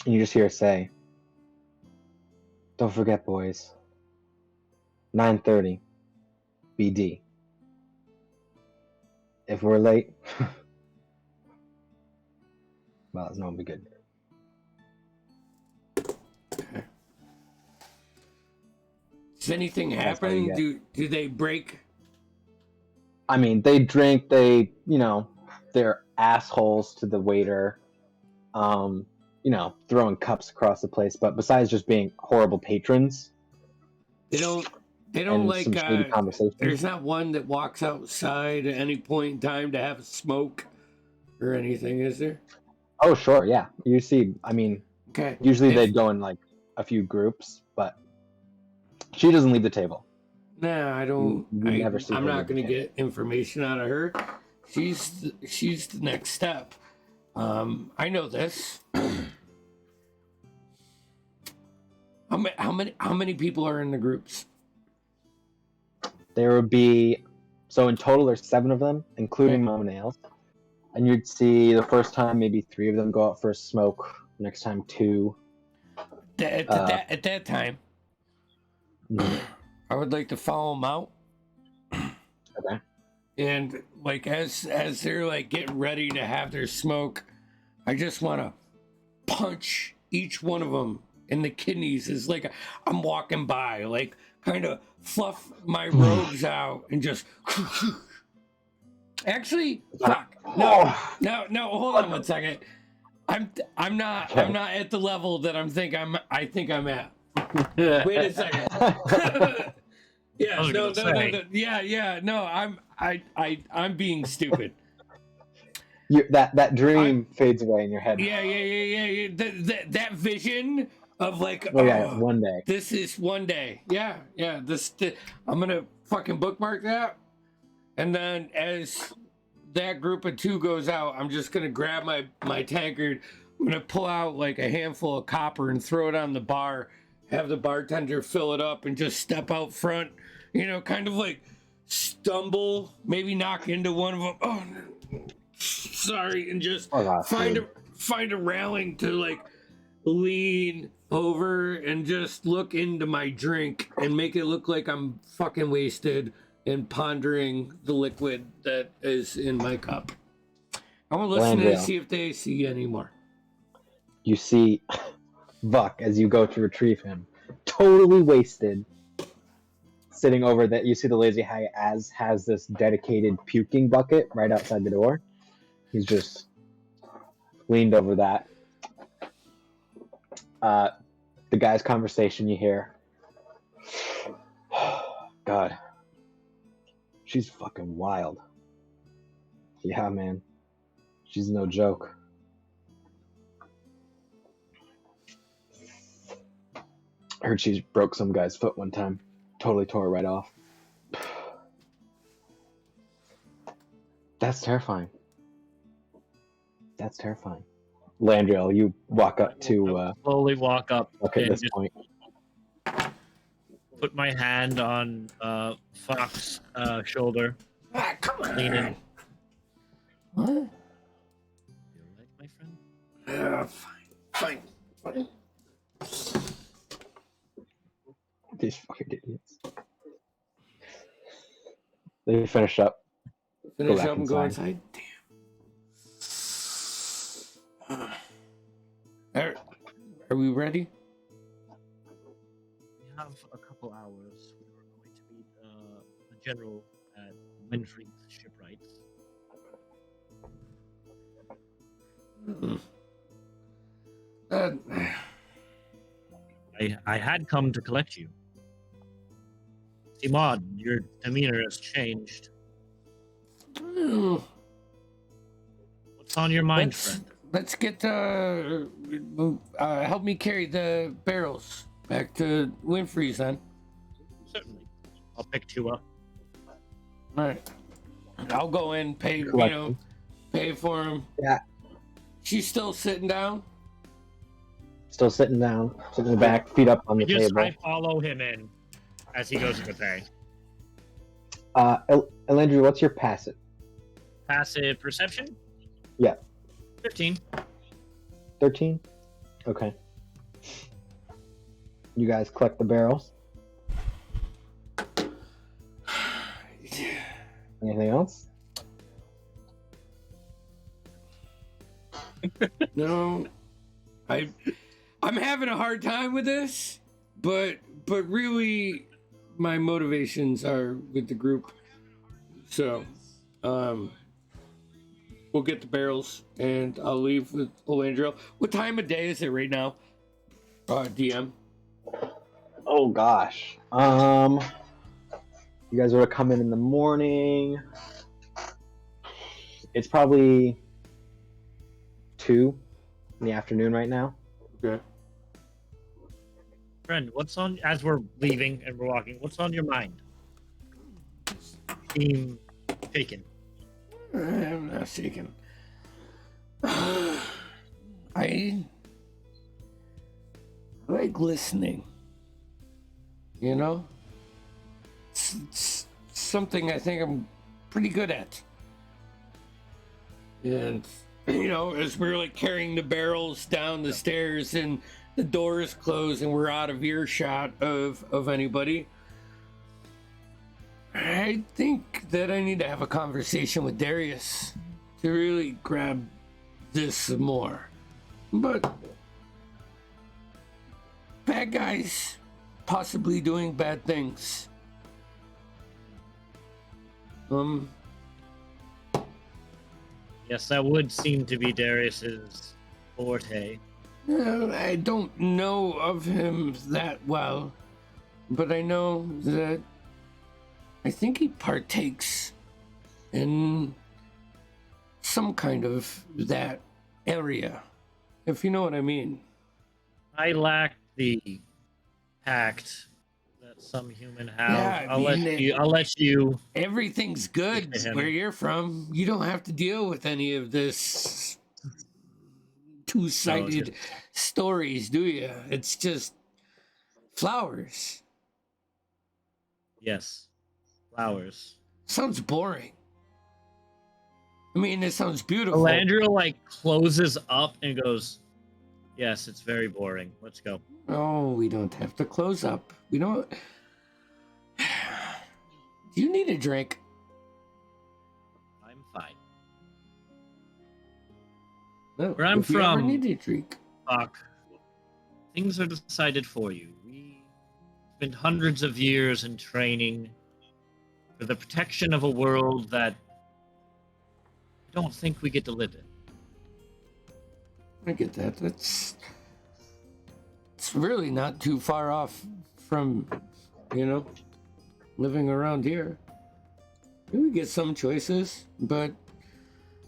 you just hear her say, "Don't forget, boys. 9:30 BD. If we're late, well, it's not gonna be good." Does anything That's all you happen? Do they break? I mean, they drink. They're assholes to the waiter. Throwing cups across the place. But besides just being horrible patrons, They don't and like some shady conversation. there's not one that walks outside at any point in time to have a smoke or anything, is there? Oh, sure, yeah. You see, I mean, Okay. usually they'd go in like a few groups, but she doesn't leave the table. Nah, I don't. You never see I'm her not leave the going to get information out of her. She's the next step. I know this. How many people are in the groups? There would be, so in total there's 7 of them, including Mom and Nails. And you'd see the first time maybe 3 of them go out for a smoke. Next time 2. At that time, I would like to follow them out. Okay. And like as they're like getting ready to have their smoke, I just want to punch each one of them in the kidneys. It's like I'm walking by, like kind of fluff my robes out and just. Actually, fuck. No. Hold on one second. I'm not at the level that I think I'm at. Wait a second. Yeah, no. Yeah, no. I'm being stupid. That dream fades away in your head. Yeah. That vision of like, one day. This is one day. Yeah. I'm gonna fucking bookmark that, and then as that group of 2 goes out, I'm just gonna grab my tankard. I'm gonna pull out like a handful of copper and throw it on the bar. Have the bartender fill it up and just step out front. Kind of like stumble, maybe knock into one of them. Oh, no. Sorry, and just find a railing to like lean over and just look into my drink and make it look like I'm fucking wasted and pondering the liquid that is in my cup. I'm gonna listen to see if they see any more. You see Buck as you go to retrieve him, totally wasted, sitting over that. You see the lazy guy has this dedicated puking bucket right outside the door. He's just leaned over that. The guy's conversation you hear. God. She's fucking wild. Yeah, man. She's no joke. I heard she broke some guy's foot one time. Totally tore it right off. That's terrifying. Landriel, you walk up to... slowly walk up. Okay, at this point. Put my hand on Fox's shoulder. Come on. Lean in. What? You like my friend? Fine. These fucking idiots. They finish up. Finish up and go inside. Damn. Are we ready? have a couple hours. We were going to meet the general at Winfrey's shipwrights. I had come to collect you. Simad, your demeanor has changed. What's on your mind, friend? Let's get help me carry the barrels back to Winfrey's then. Certainly. I'll pick two up. All right. I'll go in, pay pay for him. Yeah. She's still sitting down. Still sitting down, sitting in the back, feet up on the table. I follow him in as he goes to pay. Elandria, what's your passive? Passive perception? Yeah. 15. 13? Okay. You guys collect the barrels. Anything else? No. I'm having a hard time with this, but really my motivations are with the group. So, we'll get the barrels and I'll leave with Elandria. What time of day is it right now? DM. Oh gosh. You guys would have come in the morning. It's probably 2 in the afternoon right now. Okay. Friend, what's on, as we're leaving and we're walking, what's on your mind? Seem taken. I'm not shaking. I like listening. You know? It's something I think I'm pretty good at. And, you know, as we're like carrying the barrels down the stairs and the doors close and we're out of earshot of anybody, I think that I need to have a conversation with Darius to really grab this some more. But bad guys possibly doing bad things. Yes, that would seem to be Darius's forte. I don't know of him that well, but I know that I think he partakes in some kind of that area, if you know what I mean. I lack the tact that some human have. Yeah, I'll let you. Everything's good where you're from. You don't have to deal with any of this two-sided stories, do you? It's just flowers. Yes, flowers. Sounds boring. I mean, it sounds beautiful. Elandria like closes up and goes, "Yes, it's very boring. Let's go." Oh, we don't have to close up. We don't. Do you need a drink? I'm fine. No. Where I'm if you ever from, need a drink. Fuck. Things are decided for you. We spent hundreds of years in training for the protection of a world that I don't think we get to live in. I get that. It's really not too far off from, living around here. We get some choices, but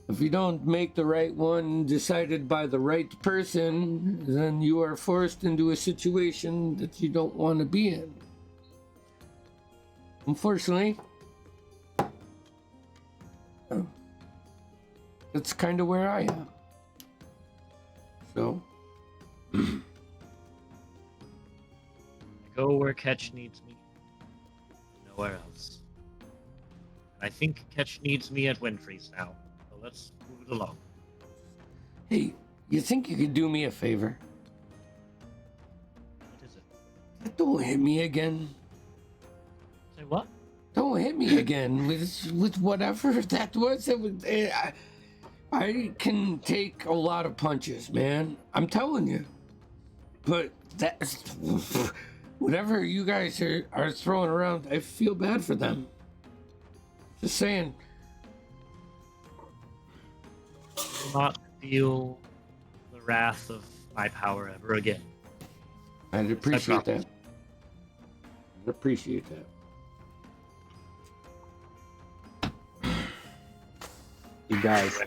if you don't make the right one decided by the right person, then you are forced into a situation that you don't want to be in. Unfortunately, that's kind of where I am. So, I go where Ketch needs me. Nowhere else. I think Ketch needs me at Winfrey's now. So let's move it along. hey, you think you could do me a favor? What is it? Don't hit me again. Say what? Don't hit me again with whatever that was. I can take a lot of punches, man. I'm telling you. But whatever you guys are throwing around, I feel bad for them. Just saying. Will not feel the wrath of my power ever again. I'd appreciate that. I'd appreciate that. You guys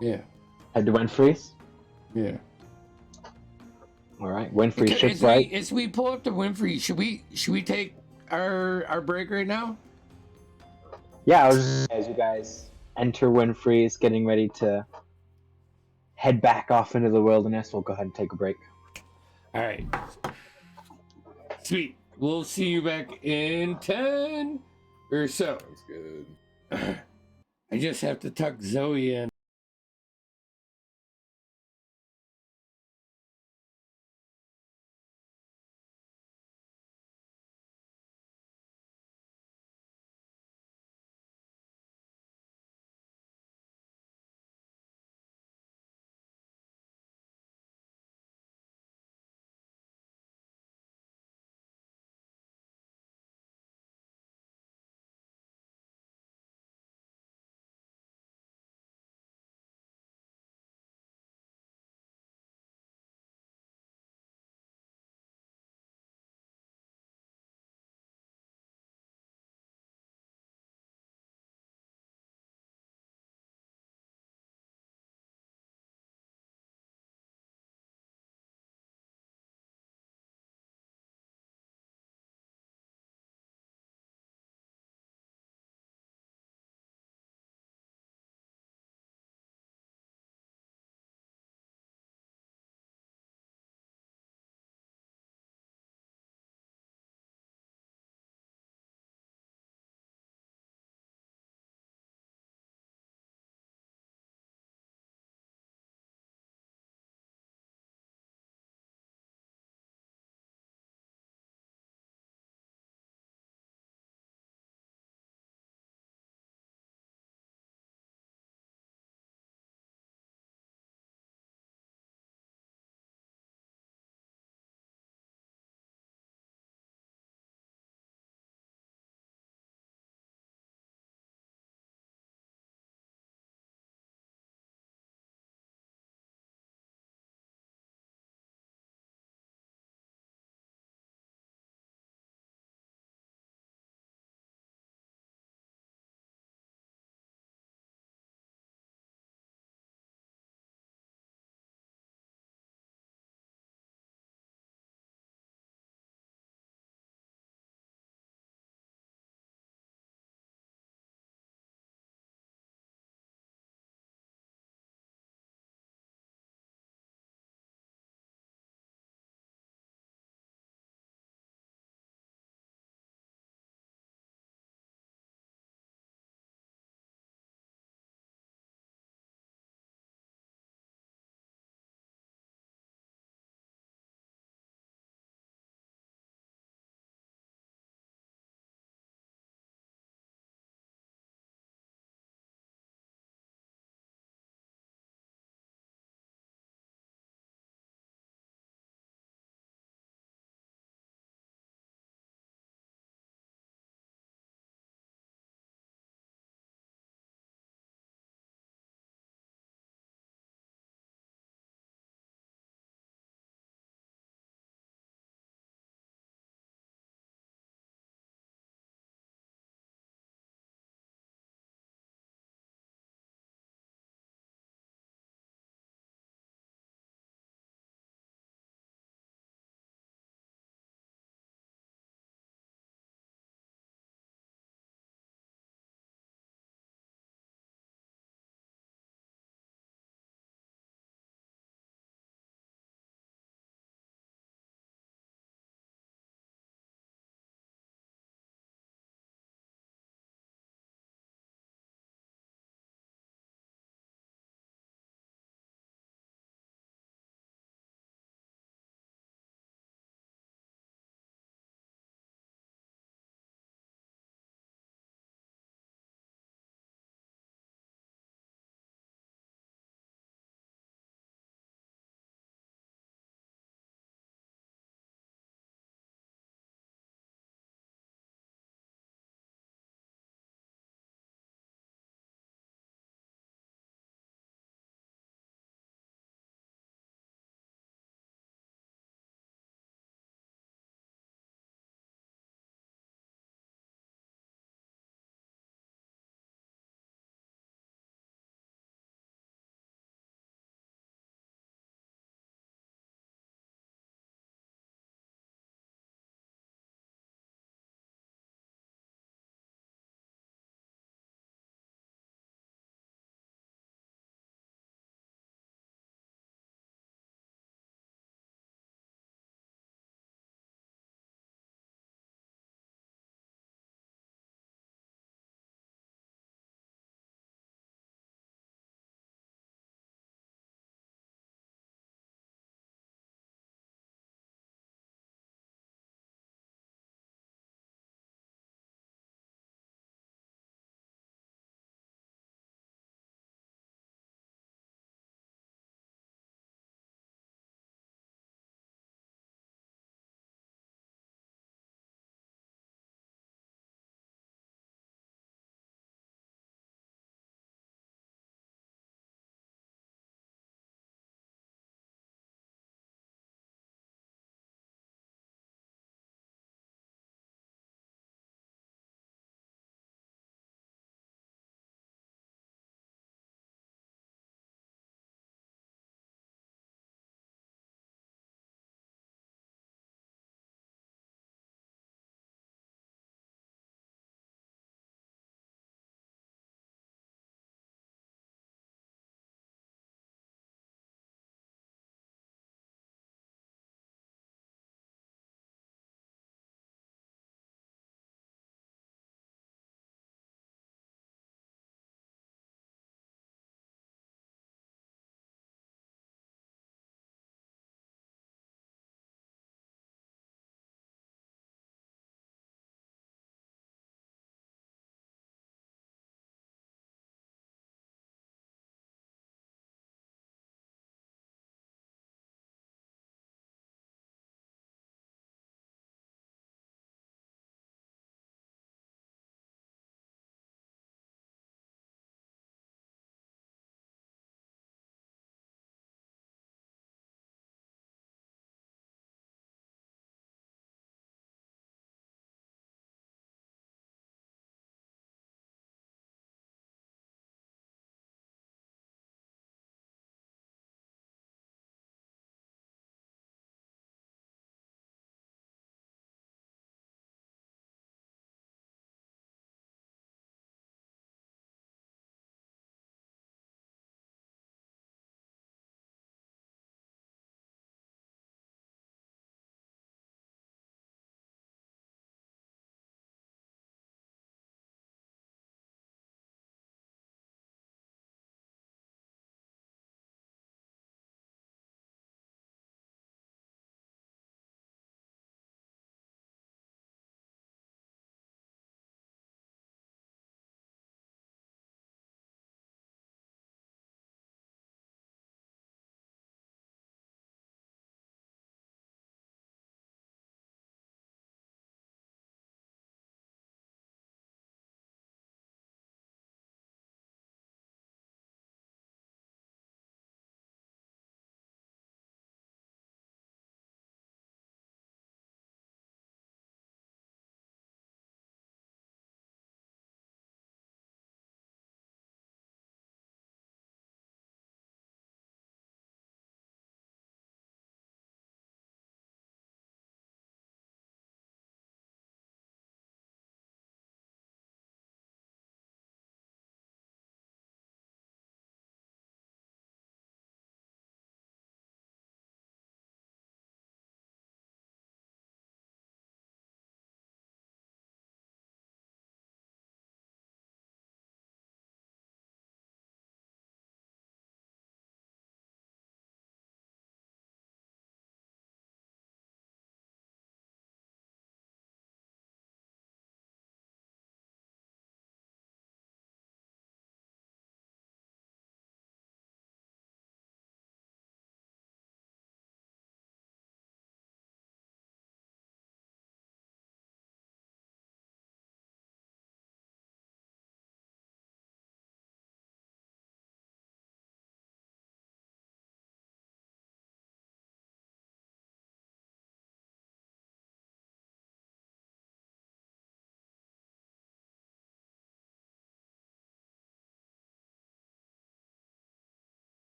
Yeah. head to Winfrey's. Yeah. All right, Winfrey's ship's right. As we pull up to Winfrey, should we take our break right now? Yeah, as you guys enter Winfrey's, getting ready to head back off into the wilderness, we'll go ahead and take a break. All right. Sweet. We'll see you back in 10 or so. Sounds good. I just have to tuck Zoe in.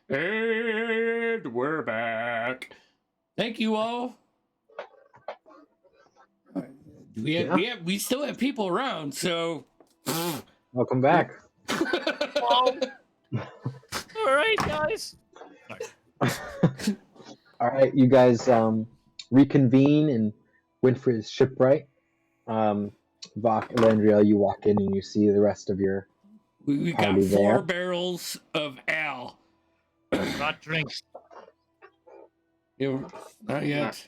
And we're back. Thank you all. We still have people around, so Welcome back. All right, guys. All right, you guys reconvene in Winfrey's shipwright. Vok, Elandriel, you walk in and you see the rest of your we got party 4 there. barrels of ale. Not drinks. Not yet.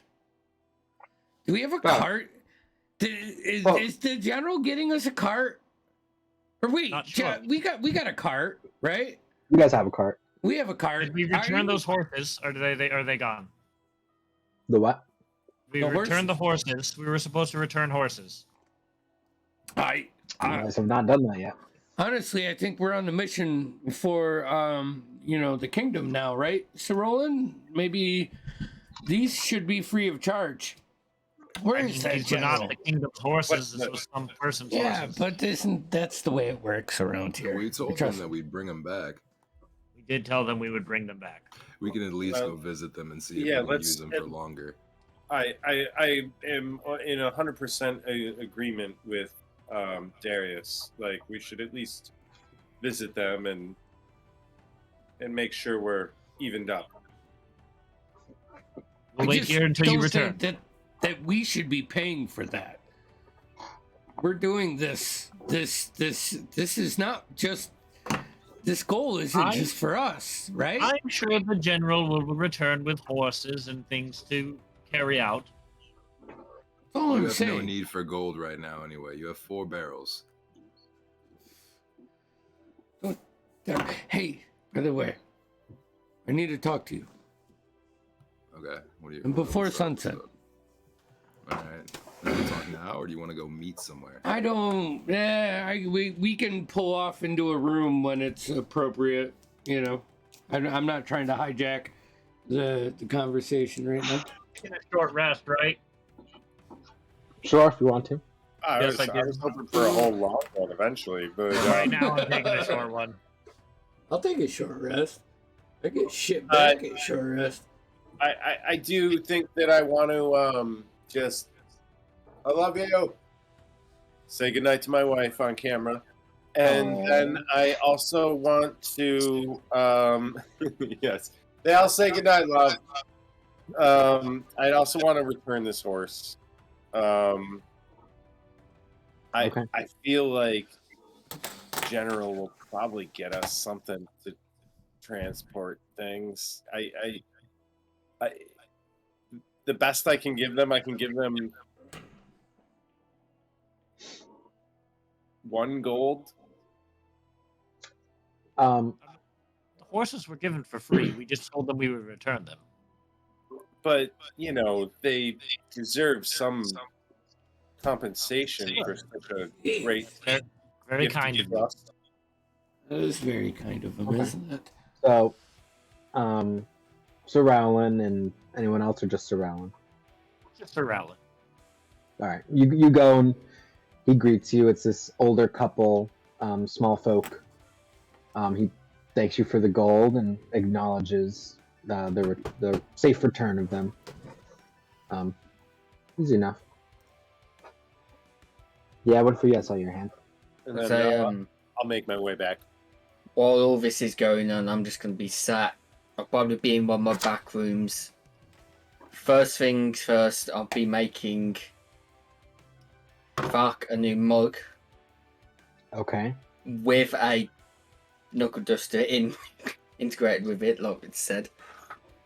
Do we have a Well, cart? Is well- the general getting us a cart? Or wait, Not sure. we got a cart, right? You guys have a cart. We have a cart. Did we return those horses, or are they gone? The what? We The returned the horses. We were supposed to return horses. You guys have not done that yet. Honestly, I think we're on the mission for the kingdom now, right? Sir Roland? Maybe these should be free of charge. Where is that These were general? not the kingdom's horses. This was some person's Yeah, horses. but that's the way it works around here. We told them that we'd bring them back. We did tell them we would bring them back. We can at least Well, go visit them and see if yeah, we can let's- use them for longer. I am in 100% agreement with Darius. Like, we should at least visit them and make sure we're evened up. We'll I wait just here until you don't return. think that we should be paying for that. We're doing this. This is not just. This goal isn't just for us, right? I'm sure the general will return with horses and things to carry out. That's all You I'm have no saying. need for gold right now anyway. You have 4 barrels. Hey, by the way, I need to talk to you. Okay. What do you? And before what's up, sunset. what's up? All right. Are we talking now, or do you want to go meet somewhere? I don't. We can pull off into a room when it's appropriate. I'm not trying to hijack the conversation right now. In a short rest, right? Sure, if you want to. I Yes, was, I I did. was hoping for a whole long one eventually, but Right now, I'm taking a short one. I'll take a short rest. I get shit back at short rest. I do think that I want to just I love you. Say goodnight to my wife on camera. And then I also want to yes. They all say goodnight, love. I also want to return this horse. Okay. I feel like General will probably get us something to transport things. I the best I can give them 1 gold. Um, The horses were given for free. We just told them we would return them. But they deserve some compensation for such a great Very gift to kind of give you. us. That is very kind of him, Okay. isn't it? so, Sir Rowland and anyone else, or just Sir Rowland? Just for Rowland. All right, you go and he greets you. It's this older couple, small folk. He thanks you for the gold and acknowledges the safe return of them. Easy enough. Yeah, what for you? I saw your hand. And then So, I'll make my way back. while all this is going on, I'm just going to be sat. I'll probably be in one of my back rooms. First things first, I'll be making a new mug Okay. with a knuckle duster integrated with it, like it said.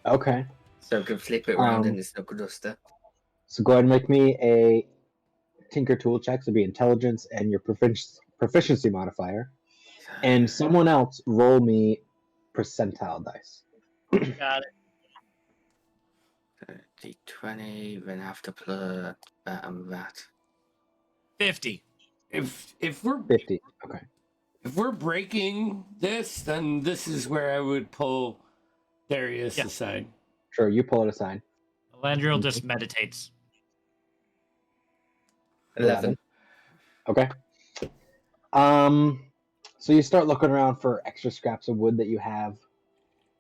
Okay. So I can flip it around in Um, this knuckle duster. So go ahead and make me a Tinker Tool check. So it'll be intelligence and your proficiency modifier. And someone else roll me percentile dice. Got it. D20, then after plus that. 50. If we're 50. Okay. if we're breaking this, then this is where I would pull Darius Yeah. aside. Sure, you pull it aside. Landriel just meditates. 11. Okay. So you start looking around for extra scraps of wood that you have.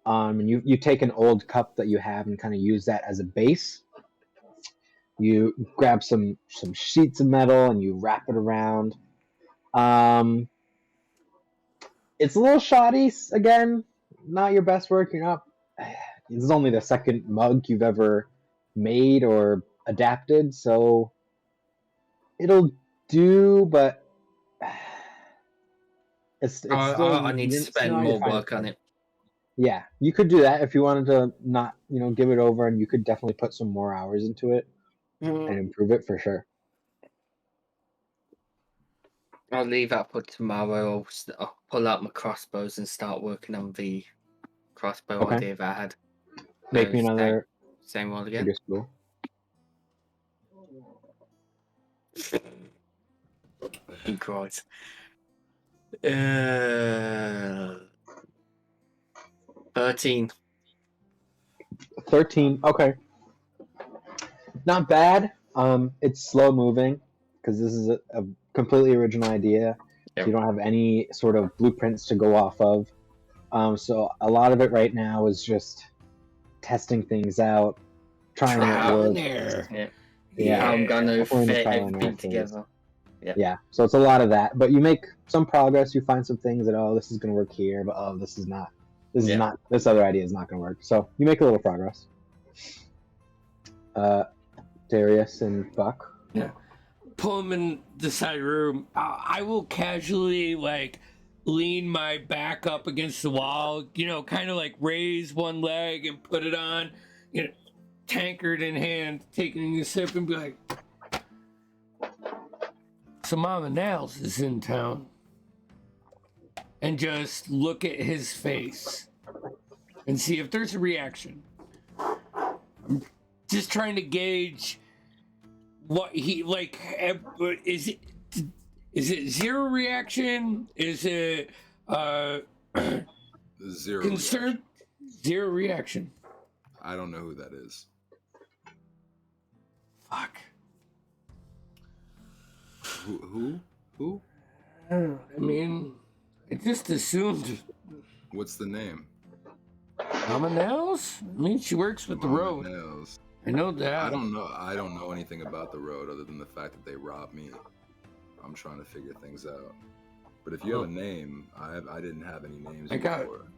And you take an old cup that you have and kind of use that as a base. You grab some sheets of metal and you wrap it around. It's a little shoddy again. Not your best work. You're not. This is only the second mug you've ever made or adapted, so it'll do. But it's still. I need to you spend know, you more find work on it. Yeah, you could do that if you wanted to not, give it over, and you could definitely put some more hours into it and improve it for sure. I'll leave that for tomorrow. I'll pull out my crossbows and start working on the crossbow Okay. idea that I had. Make me another Same one again. figure school. He cries. 13. 13. Okay. Not bad. It's slow moving because this is a completely original idea. Yep. So you don't have any sort of blueprints to go off of. So a lot of it right now is just testing things out, trying Trial to and work. error. Yeah. I'm gonna definitely in the fit trial and error everything phase. together. Yeah, so it's a lot of that, but you make some progress. You find some things that this is going to work here, but this is not. This is not. This other idea is not going to work. So you make a little progress. Darius and Buck. Yeah. Pull him in the side room. I will casually lean my back up against the wall. Kind of raise one leg and put it on. Tankard in hand, taking a sip and be like. So Mama Nails is in town. And just look at his face and see if there's a reaction. I'm just trying to gauge what he is it zero reaction? Is it Zero concern? reaction. Zero reaction. I don't know who that is. Fuck. Who? I mean, I just assumed. What's the name? Mama Nails? I mean, she works with the road. Nails. I know that. I don't know anything about the road other than the fact that they robbed me. I'm trying to figure things out. But if you have a name, I didn't have any names before.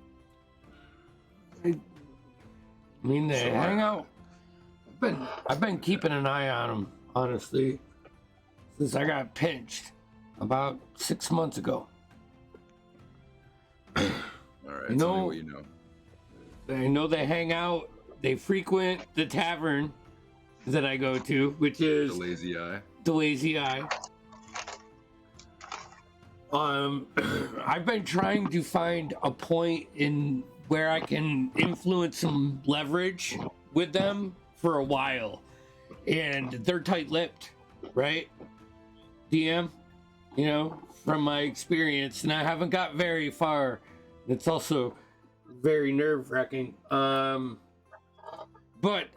I mean, they hang out. I've been keeping an eye on them, honestly, since I got pinched about 6 months ago. All right, tell me what you know. I know they hang out. They frequent the tavern that I go to, which is The Lazy Eye. The Lazy Eye. I've been trying to find a point in where I can influence some leverage with them for a while, and they're tight-lipped, right? DM, from my experience, and I haven't got very far. It's also very nerve-wracking. But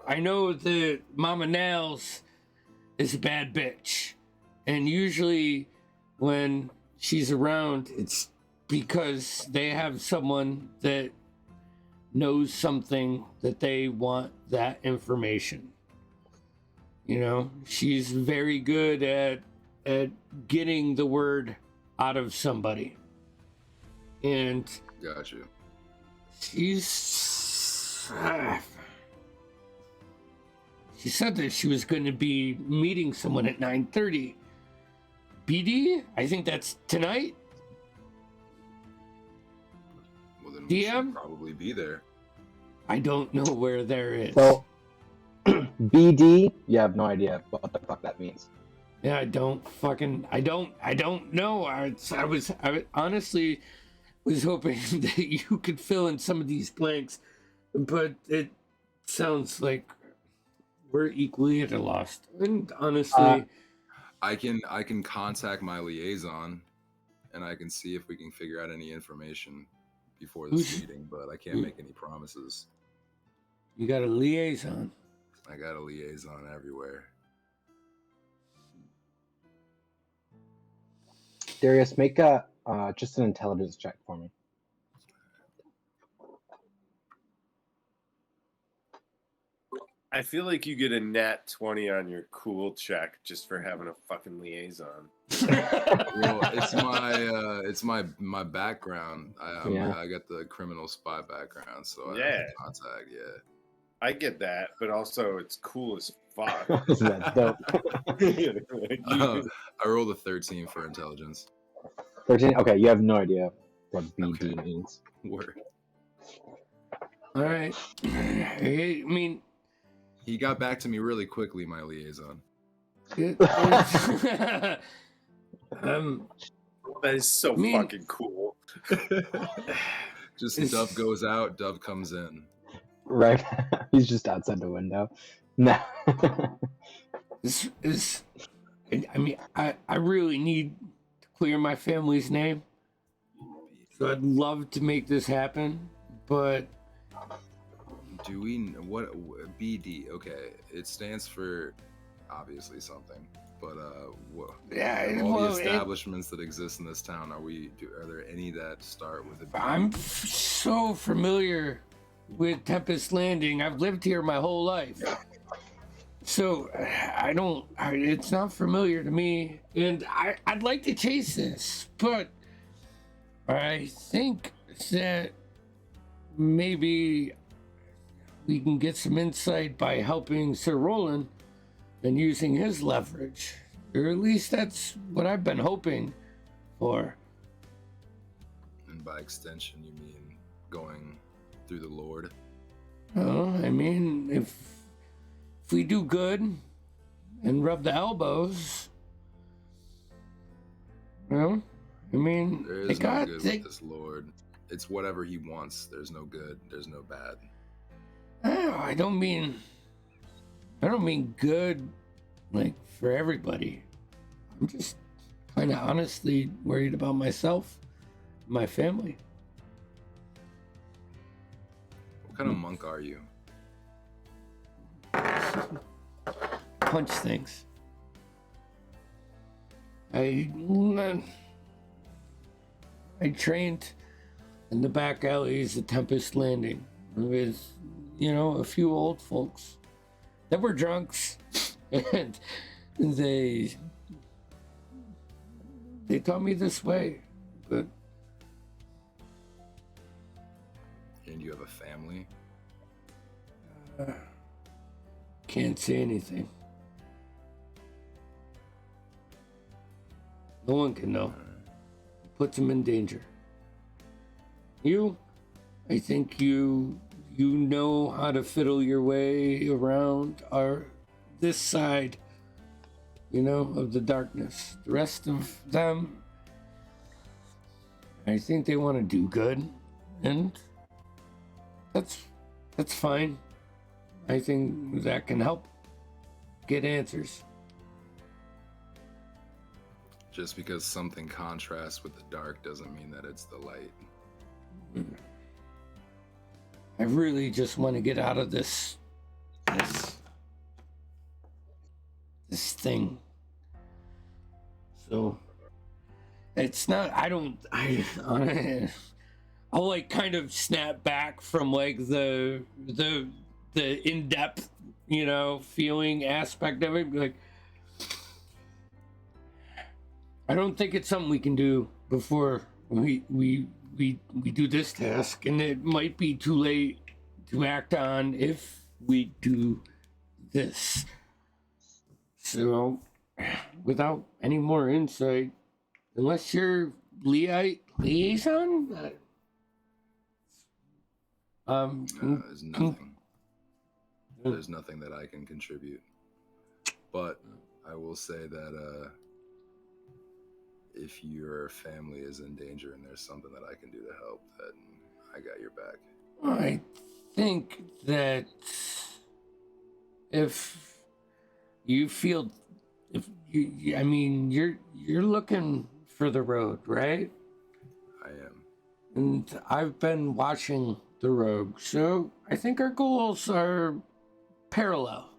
I know that Mama Nails is a bad bitch, and usually when she's around, it's because they have someone that knows something that they want that information. She's very good at getting the word out of somebody. And Got you. She's she said that she was going to be meeting someone at 9:30. BD? I think that's tonight. Well, then we DM? should probably be there. I don't know where there is. So, BD, you have no idea what the fuck that means. Yeah, I don't know. I honestly was hoping that you could fill in some of these blanks, but it sounds like we're equally at a loss. And honestly, I can contact my liaison, and I can see if we can figure out any information before this meeting, but I can't make any promises. You got a liaison. I got a liaison everywhere. Darius, make just an intelligence check for me. I feel like you get a nat 20 on your cool check just for having a fucking liaison. Well, it's my background. I got the criminal spy background, so I have contact. Yeah, I get that, but also it's cool as fuck. That's dope. I rolled a 13 for intelligence. 13. Okay, you have no idea what BD means. Word. All right. I mean, He got back to me really quickly, my liaison. That is so fucking cool. Just Dove goes out, Dove comes in. Right. He's just outside the window. No. I really need to clear my family's name. So I'd love to make this happen, but Do we what BD? Okay, it stands for obviously something, but what? All the establishments that exist in this town, are there any that start with a B? I'm so familiar with Tempest Landing. I've lived here my whole life. So it's not familiar to me, and I'd like to chase this, but I think that maybe we can get some insight by helping Sir Roland and using his leverage, or at least that's what I've been hoping for. And by extension, you mean going through the Lord? Well, I mean, if we do good and rub the elbows, well, I mean, There is no good with this Lord. It's whatever he wants. There's no good. There's no bad. I don't mean good, like, for everybody. I'm just kind of honestly worried about myself, my family. What kind of monk are you? Punch things. I trained in the back alleys of Tempest Landing with, a few old folks that were drunks, and they taught me this way. But And you have a family? can't say anything. No one can know. Puts them in danger. I think you know how to fiddle your way around this side, of the darkness. The rest of them, I think they want to do good, and that's fine. I think that can help get answers. Just because something contrasts with the dark doesn't mean that it's the light. I really just want to get out of this thing. So it's not. I'll like kind of snap back from like the in-depth, feeling aspect of it. Be like, I don't think it's something we can do before we do this task, and it might be too late to act on if we do this. So, without any more insight, unless you're liaison, There's nothing. There's nothing that I can contribute. But I will say that if your family is in danger and there's something that I can do to help, then I got your back. I think that if you feel, you're looking for the road, right? I am. And I've been watching the rogue, so I think our goals are parallel,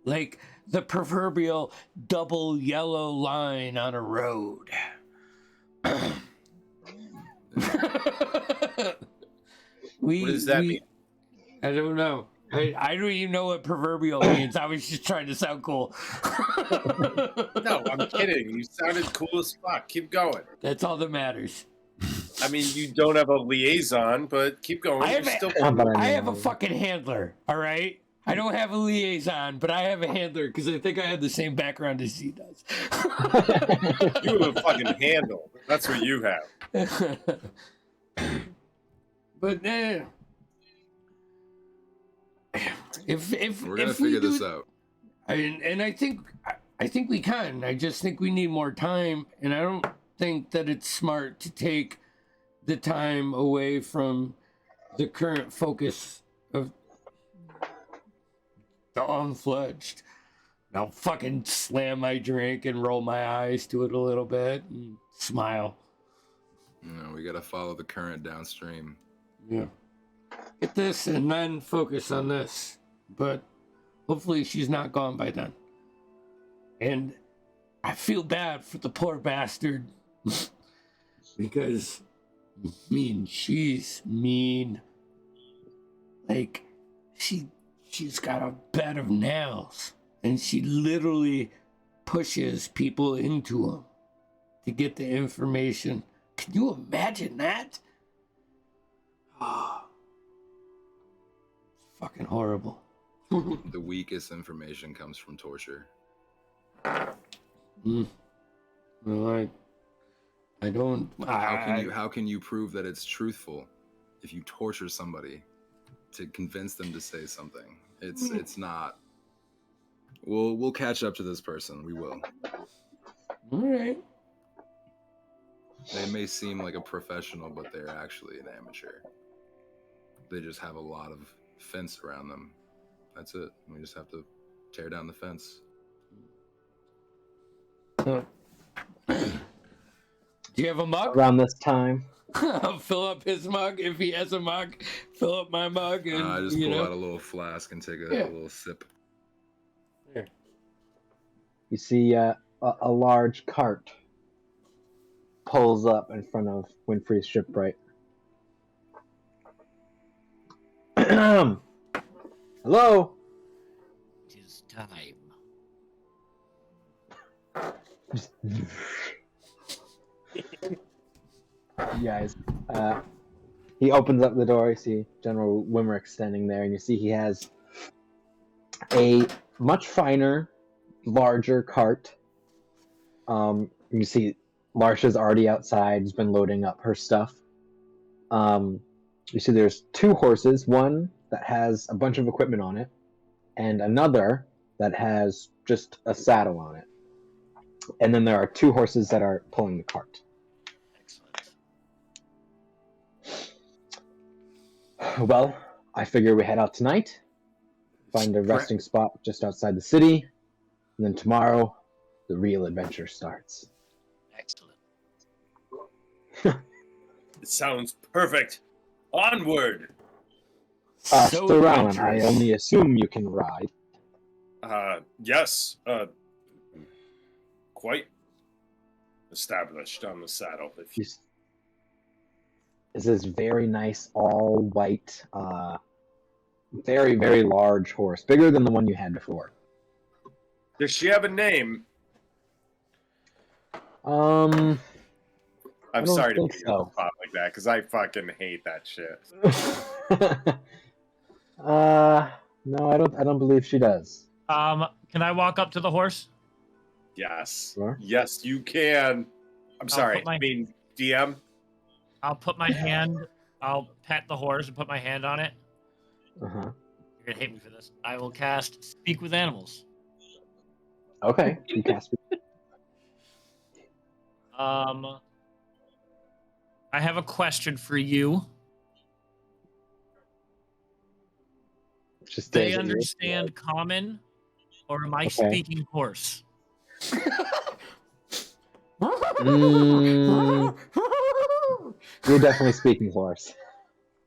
like the proverbial double yellow line on a road. What does that mean? I don't know. I don't even know what proverbial means. I was just trying to sound cool. No, I'm kidding. You sounded cool as fuck. Keep going. That's all that matters. I mean, you don't have a liaison, but keep going. I You're have, still. I have a fucking handler, all right? I don't have a liaison, but I have a handler because I think I have the same background as he does. You have a fucking handle. That's what you have. But if We're gonna if we figure do, this out. and I think we can. I just think we need more time, and I don't think that it's smart to take the time away from the current focus of the Unfledged. I'll fucking slam my drink and roll my eyes to it a little bit and smile. No, we gotta follow the current downstream. Yeah. Get this and then focus on this. But hopefully she's not gone by then. And I feel bad for the poor bastard. Because, she's mean. Like, she's got a bed of nails. And she literally pushes people into them to get the information. Can you imagine that? Oh, it's fucking horrible. The weakest information comes from torture. Well, I don't. How can you prove that it's truthful if you torture somebody to convince them to say something? It's not. We'll catch up to this person. We will. All right. They may seem like a professional, but they're actually an amateur. They just have a lot of fence around them. That's it. We just have to tear down the fence. Do you have a mug? Around this time. I'll fill up his mug. If he has a mug, fill up my mug. And, I just pull out a little flask and take a little sip. Here. You see a large cart pulls up in front of Winfrey's shipwright. Hello? It is time. You guys, he opens up the door. You see General Wimrick standing there, and you see he has a much finer, larger cart. You see Larsha's already outside. Has been loading up her stuff. You see there's two horses, one that has a bunch of equipment on it, and another that has just a saddle on it. And then there are two horses that are pulling the cart. Excellent. Well, I figure we head out tonight, find a resting spot just outside the city, and then tomorrow, the real adventure starts. Excellent. It sounds perfect. Onward. So Rowan, I only assume you can ride. Yes. Quite established on the saddle. If you... This is very nice, all white, very, very large horse, bigger than the one you had before. Does she have a name? I'm sorry to think be so. like that because I fucking hate that shit. No, I don't believe she does. Can I walk up to the horse? Yes. Sure. Yes, you can. I'm sorry. I mean, DM. I'll put my hand. I'll pet the horse and put my hand on it. Uh-huh. You're gonna hate me for this. I will cast Speak with Animals. Okay, you cast it. I have a question for you. Just They understand common, or am I speaking horse? You're definitely speaking horse.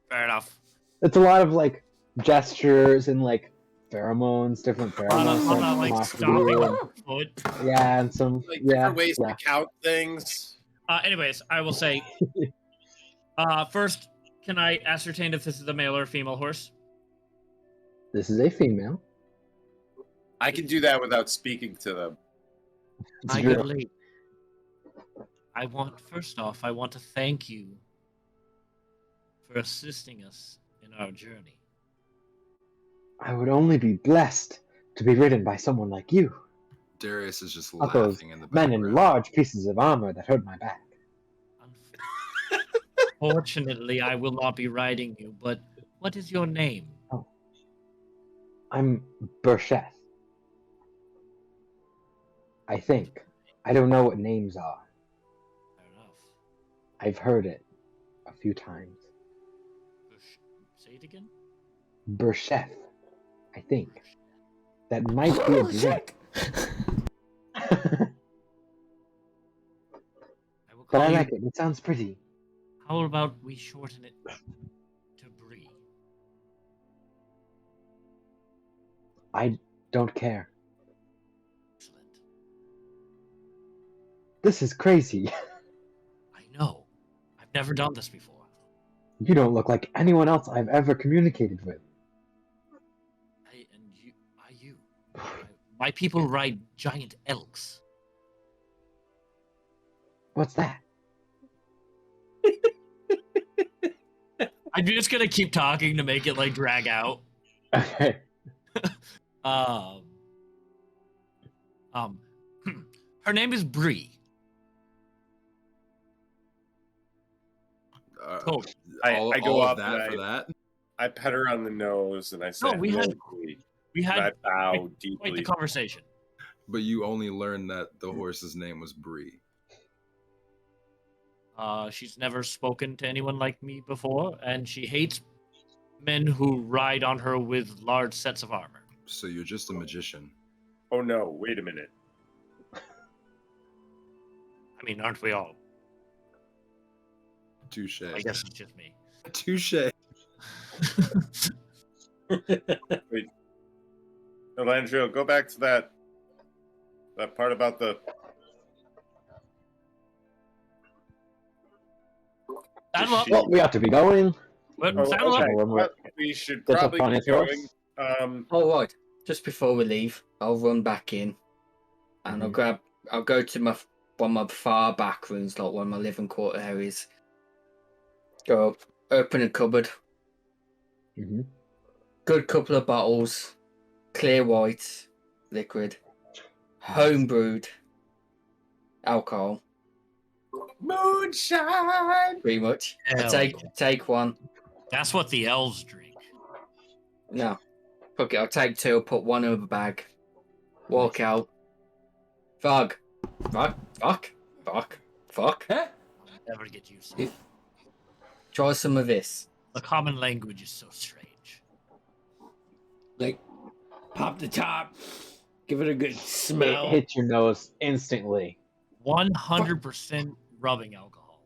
Fair enough. It's a lot of like gestures and like pheromones, different pheromones. Like stomping a foot. Yeah, and some different ways to count things. Anyways, I will say. First, can I ascertain if this is a male or female horse? This is a female. I can do that without speaking to them. It's My true. good lady, first off, I want to thank you for assisting us in our journey. I would only be blessed to be ridden by someone like you. Darius is just Not those laughing in the men background. in large pieces of armor that hurt my back. Fortunately, I will not be riding you, but what is your name? I'm Bursheth. I think. I don't know what names are. Fair enough. I've heard it a few times. Say it again? Bursheth. I think. That might be a drink. I will But call I you. like it. It sounds pretty. How about we shorten it to Bree? I don't care. Excellent. This is crazy. I know. I've never done this before. You don't look like anyone else I've ever communicated with. You. My people ride giant elks. What's that? I'm just gonna keep talking to make it like drag out. Okay. Her name is Bree. Oh, I go all up of that and for that. I pet her on the nose and I say, No, we "Hello, had- Bree." we And I had bow quite the deeply. conversation. But you only learned that the horse's name was Bree. She's never spoken to anyone like me before, and she hates men who ride on her with large sets of armor. So you're just a magician. Oh no! Wait a minute. I mean, aren't we all? Touche. I guess it's just me. Touche. Elandrio, go back to that part about the. Saddle up. Well, we ought to be going. Saddle up. Okay. When we're- We should Get the probably funny get going. horse. All right. Just before we leave, I'll run back in, and I'll go to one of my far back rooms, like one of my living quarter areas. Go up, open a cupboard. Mhm. Good couple of bottles, clear white liquid, home brewed alcohol. Moonshine. Pretty much. I Hell take one. That's what the elves drink. No. Fuck it, I'll take two, put one in the bag. Walk out. Fuck. Never get used to it. Try some of this. The common language is so strange. Like, pop the top, give it a good It smell. hits your nose instantly. 100% rubbing alcohol.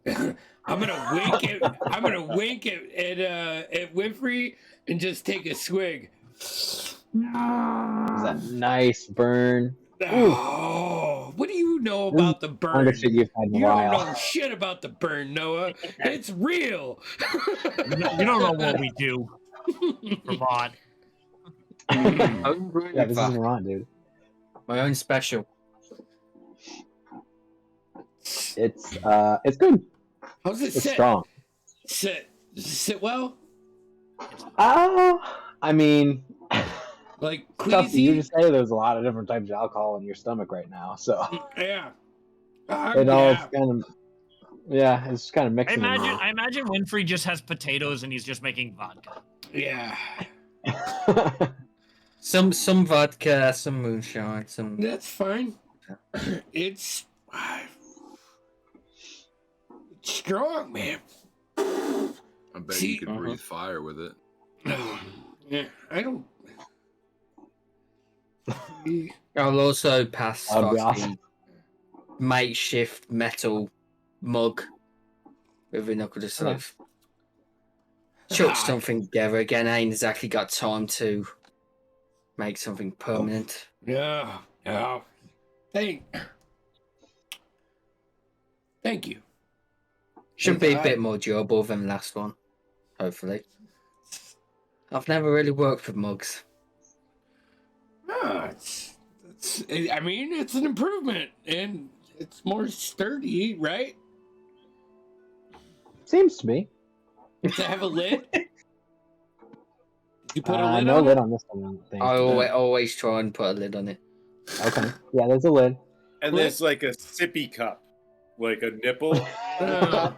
I'm gonna wink at Winfrey and just take a swig. Is that nice burn? Oh, what do you know about the burn? Hardest shit you've had in a You don't while. know shit about the burn, Noah. It's real. You don't know what we do, Vermont. Home brewed Yeah, this vodka. isn't wrong, dude. My own special. It's good. How's it It's sit? strong. Does it sit well? I mean, Like tough for you to queasy? say. There's a lot of different types of alcohol in your stomach right now, so Yeah. it all Yeah. kind of, yeah, it's kind of mixing. in I imagine Winfrey just has potatoes and he's just making vodka. Yeah. there. Some vodka, some moonshine, some. That's fine. It's strong, man. I bet See- you could breathe fire with it. Yeah, I don't. I'll also pass That'd be off awesome. the makeshift metal mug with a knuckle to sort of chuck something together. Again, I ain't exactly got time to make something permanent. Yeah. Yeah. Thank you. Should be a bit more durable than the last one, hopefully. I've never really worked with mugs. I mean, it's an improvement, and it's more sturdy, right? Seems to be. Does it have a lid? Did you put a lid No on lid it? on this one, I don't think. I always try and put a lid on it. Okay. Yeah, there's a lid. And there's like a sippy cup, like a nipple. I'm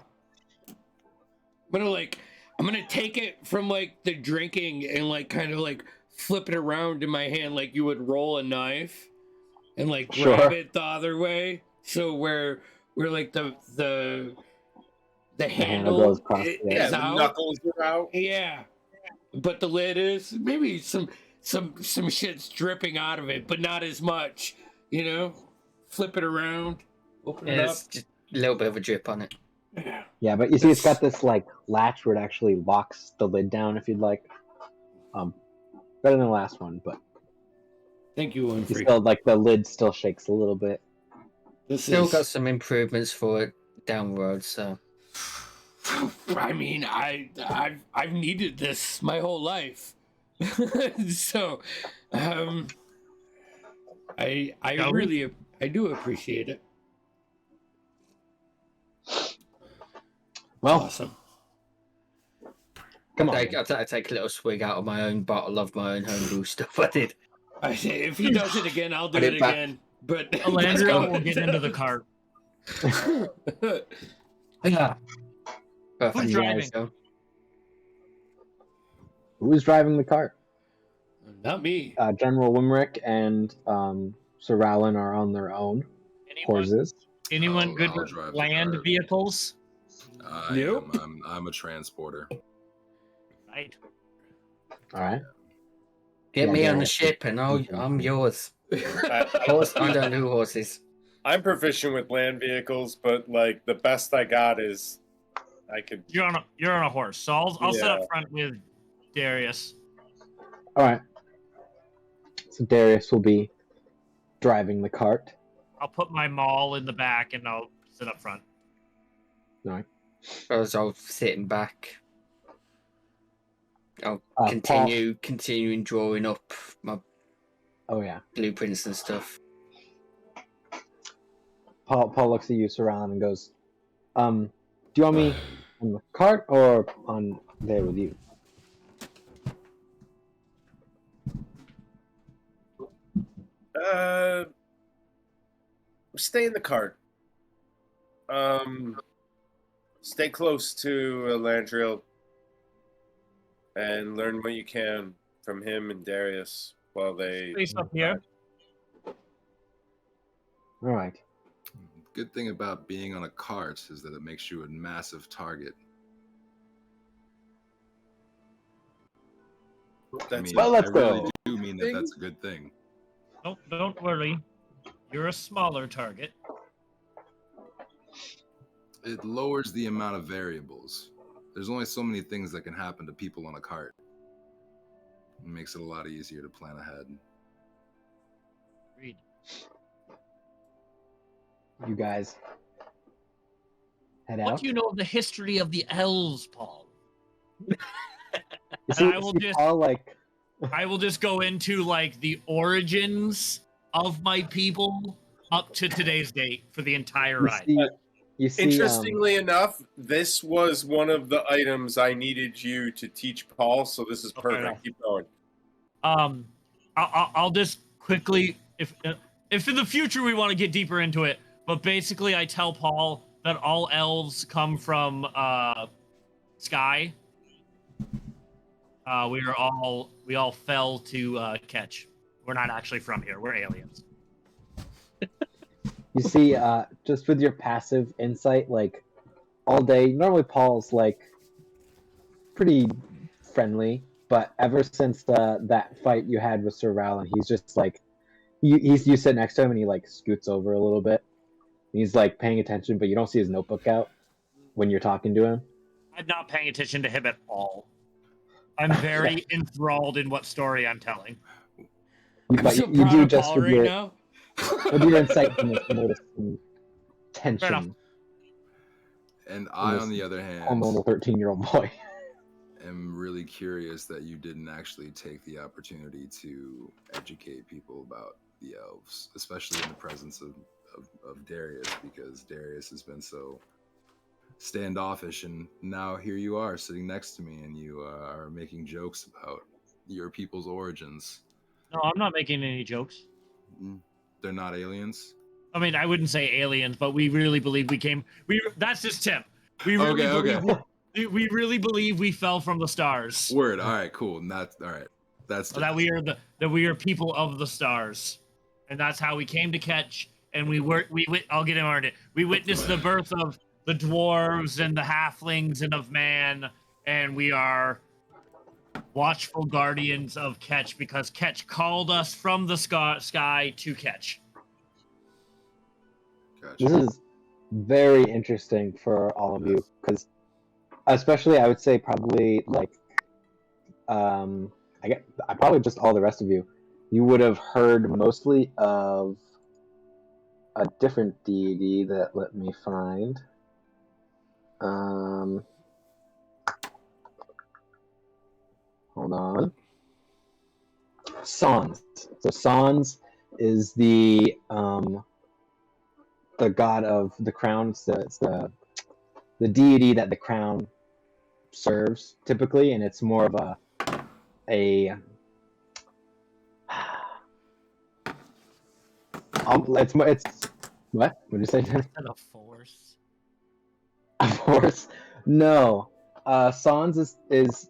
gonna take it from like the drinking and like kind of like flip it around in my hand like you would roll a knife, and like grab Sure. it the other way. So where like the handle goes across, is Yeah, the out. knuckles are out. Yeah, but the lid is maybe some shit's dripping out of it, but not as much. You know, flip it around, open it up. There's just a little bit of a drip on it. Yeah, but you see, it's got this like latch where it actually locks the lid down if you'd like. Better than the last one, but Thank you, you Winfrey. still like the lid still shakes a little bit. Still got some improvements for it down the road, so. I mean, I've needed this my whole life, so I do appreciate it. Well, Awesome. come on. I take a little swig out of my own bottle of my own homebrew stuff. I did. I say if he does it again, I'll do Put it it back. again. But Alandria will get into the cart. Yeah. Perfect. Who's driving? So, Who's driving the cart? Not me. General Wimrick and Sir Rowland are on their own horses. Anyone good I'll with drive the land cart. vehicles? Nope. I'm a transporter. Right. All right. get Yeah, me on yeah. the ship and I'm yours. I don't do horses. I'm proficient with land vehicles, but like the best I got is I could. You're on a horse, so I'll sit Yeah. up front with Darius. All right. So Darius will be driving the cart. I'll put my maul in the back and I'll sit up front. All right. As I'll sitting back. I'll Paul. continuing drawing up my Oh yeah. blueprints and stuff. Paul looks at you, Sir Rowland, and goes, "Do you want me on the cart or on there with you?" Stay in the cart. Stay close to Landriel and learn what you can from him and Darius while they. Space up here. All right. Good thing about being on a cart is that it makes you a massive target. I mean, Well, let's I really go. do mean that that's a good thing. Don't worry. You're a smaller target. It lowers the amount of variables. There's only so many things that can happen to people on a cart. It makes it a lot easier to plan ahead. Read. You guys head What out. do you know of the history of the elves, Paul? You see, I will see just- Paul like I will just go into like the origins of my people up to today's date for the entire you ride. see, you see Interestingly enough, this was one of the items I needed you to teach Paul, so this is perfect. Okay. Keep going. I'll just quickly, if in the future we want to get deeper into it, but basically I tell Paul that all elves come from Sky. We all fell to catch. We're not actually from here. We're aliens. You see, just with your passive insight, like all day. Normally, Paul's like pretty friendly, but ever since that fight you had with Sir Rowland, he's just like you sit next to him and he like scoots over a little bit. He's like paying attention, but you don't see his notebook out when you're talking to him. I'm not paying attention to him at all. I'm very enthralled in what story I'm telling. But so you proud do of just Paul with right your now. with your insight, you notice some Fair enough. tension. And I, on the other hand, Hormonal 13-year-old boy. am really curious that you didn't actually take the opportunity to educate people about the elves, especially in the presence of Darius, because Darius has been so standoffish, and now here you are sitting next to me, and you are making jokes about your people's origins. No, I'm not making any jokes. They're not aliens. I mean, I wouldn't say aliens, but we really believe we came. That's just Tim. We really Okay, believe we really believe we fell from the stars. Word. All right, cool. Not all right. That's That we are people of the stars, and that's how we came to catch. And I'll get him on it. We witnessed the birth of the dwarves and the halflings and of man, and we are watchful guardians of Ketch because Ketch called us from the sky to catch. Gotcha. This is very interesting for all of you, because especially I would say probably like I probably just all the rest of you would have heard mostly of a different deity that let me find. Hold on. Sans. So Sans is the god of the crown. It's the deity that the crown serves typically, and it's more of a it's what would you say? Is that a force? A force? No. Sans is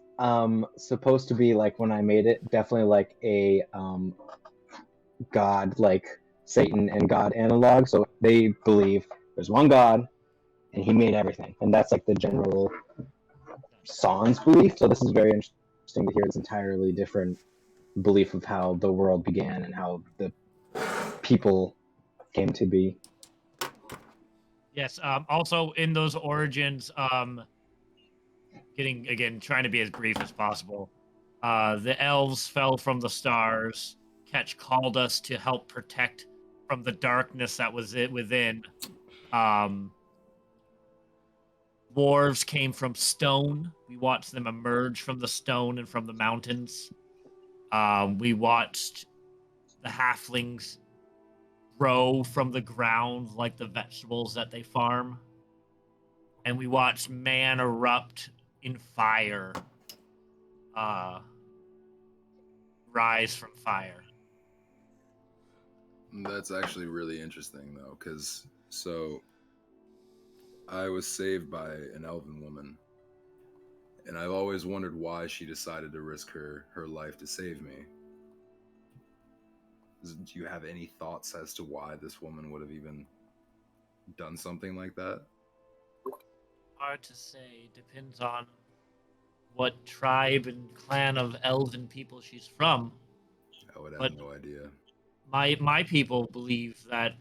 supposed to be, like, when I made it, definitely like a god, like Satan and God analog. So they believe there's one god and he made everything, and that's like the general Sans belief. So this is very interesting to hear this entirely different belief of how the world began and how the people came to be. Yes. Also, in those origins, trying to be as brief as possible. The elves fell from the stars. Ketch called us to help protect from the darkness that was within. Dwarves came from stone. We watched them emerge from the stone and from the mountains. We watched the halflings grow from the ground like the vegetables that they farm. And we watched man erupt in fire, rise from fire. That's actually really interesting, though, because I was saved by an elven woman, and I've always wondered why she decided to risk her life to save me. Do you have any thoughts as to why this woman would have even done something like that? Hard to say. Depends on what tribe and clan of elven people she's from. I would have no idea. My people believe that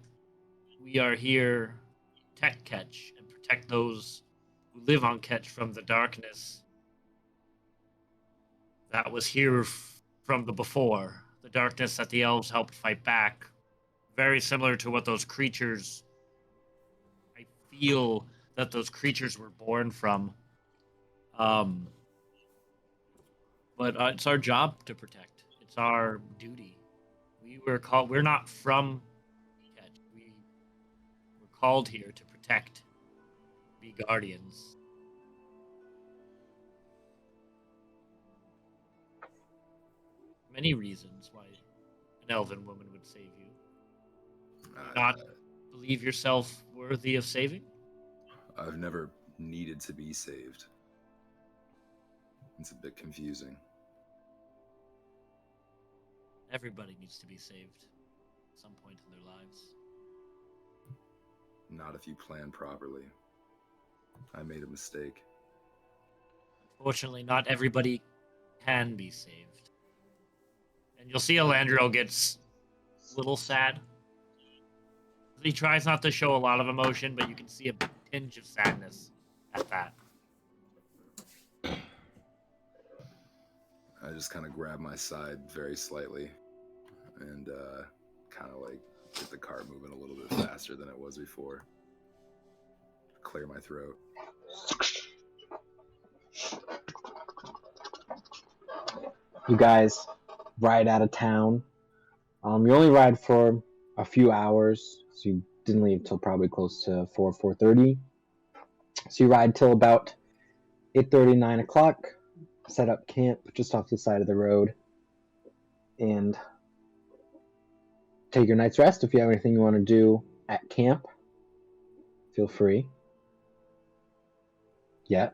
we are here to protect Ketch and protect those who live on Ketch from the darkness that was here from the before. The darkness that the elves helped fight back. Very similar to what those creatures... I feel that those creatures were born from. But it's our job to protect. It's our duty. We're not from Ketch. We're called here to protect, be guardians. Many reasons why an elven woman would save you. Do you not believe yourself worthy of saving? I've never needed to be saved. It's a bit confusing. Everybody needs to be saved at some point in their lives. Not if you plan properly. I made a mistake. Fortunately, not everybody can be saved. And you'll see Elandriel gets a little sad. He tries not to show a lot of emotion, but you can see a tinge of sadness at that. I just kind of grab my side very slightly and kind of like get the cart moving a little bit faster than it was before. Clear my throat. You guys ride out of town. You only ride for a few hours, so you didn't leave till probably close to 4:30. So you ride till about 8:30, 9 o'clock, set up camp just off the side of the road, and take your night's rest. If you have anything you want to do at camp, feel free. Yeah.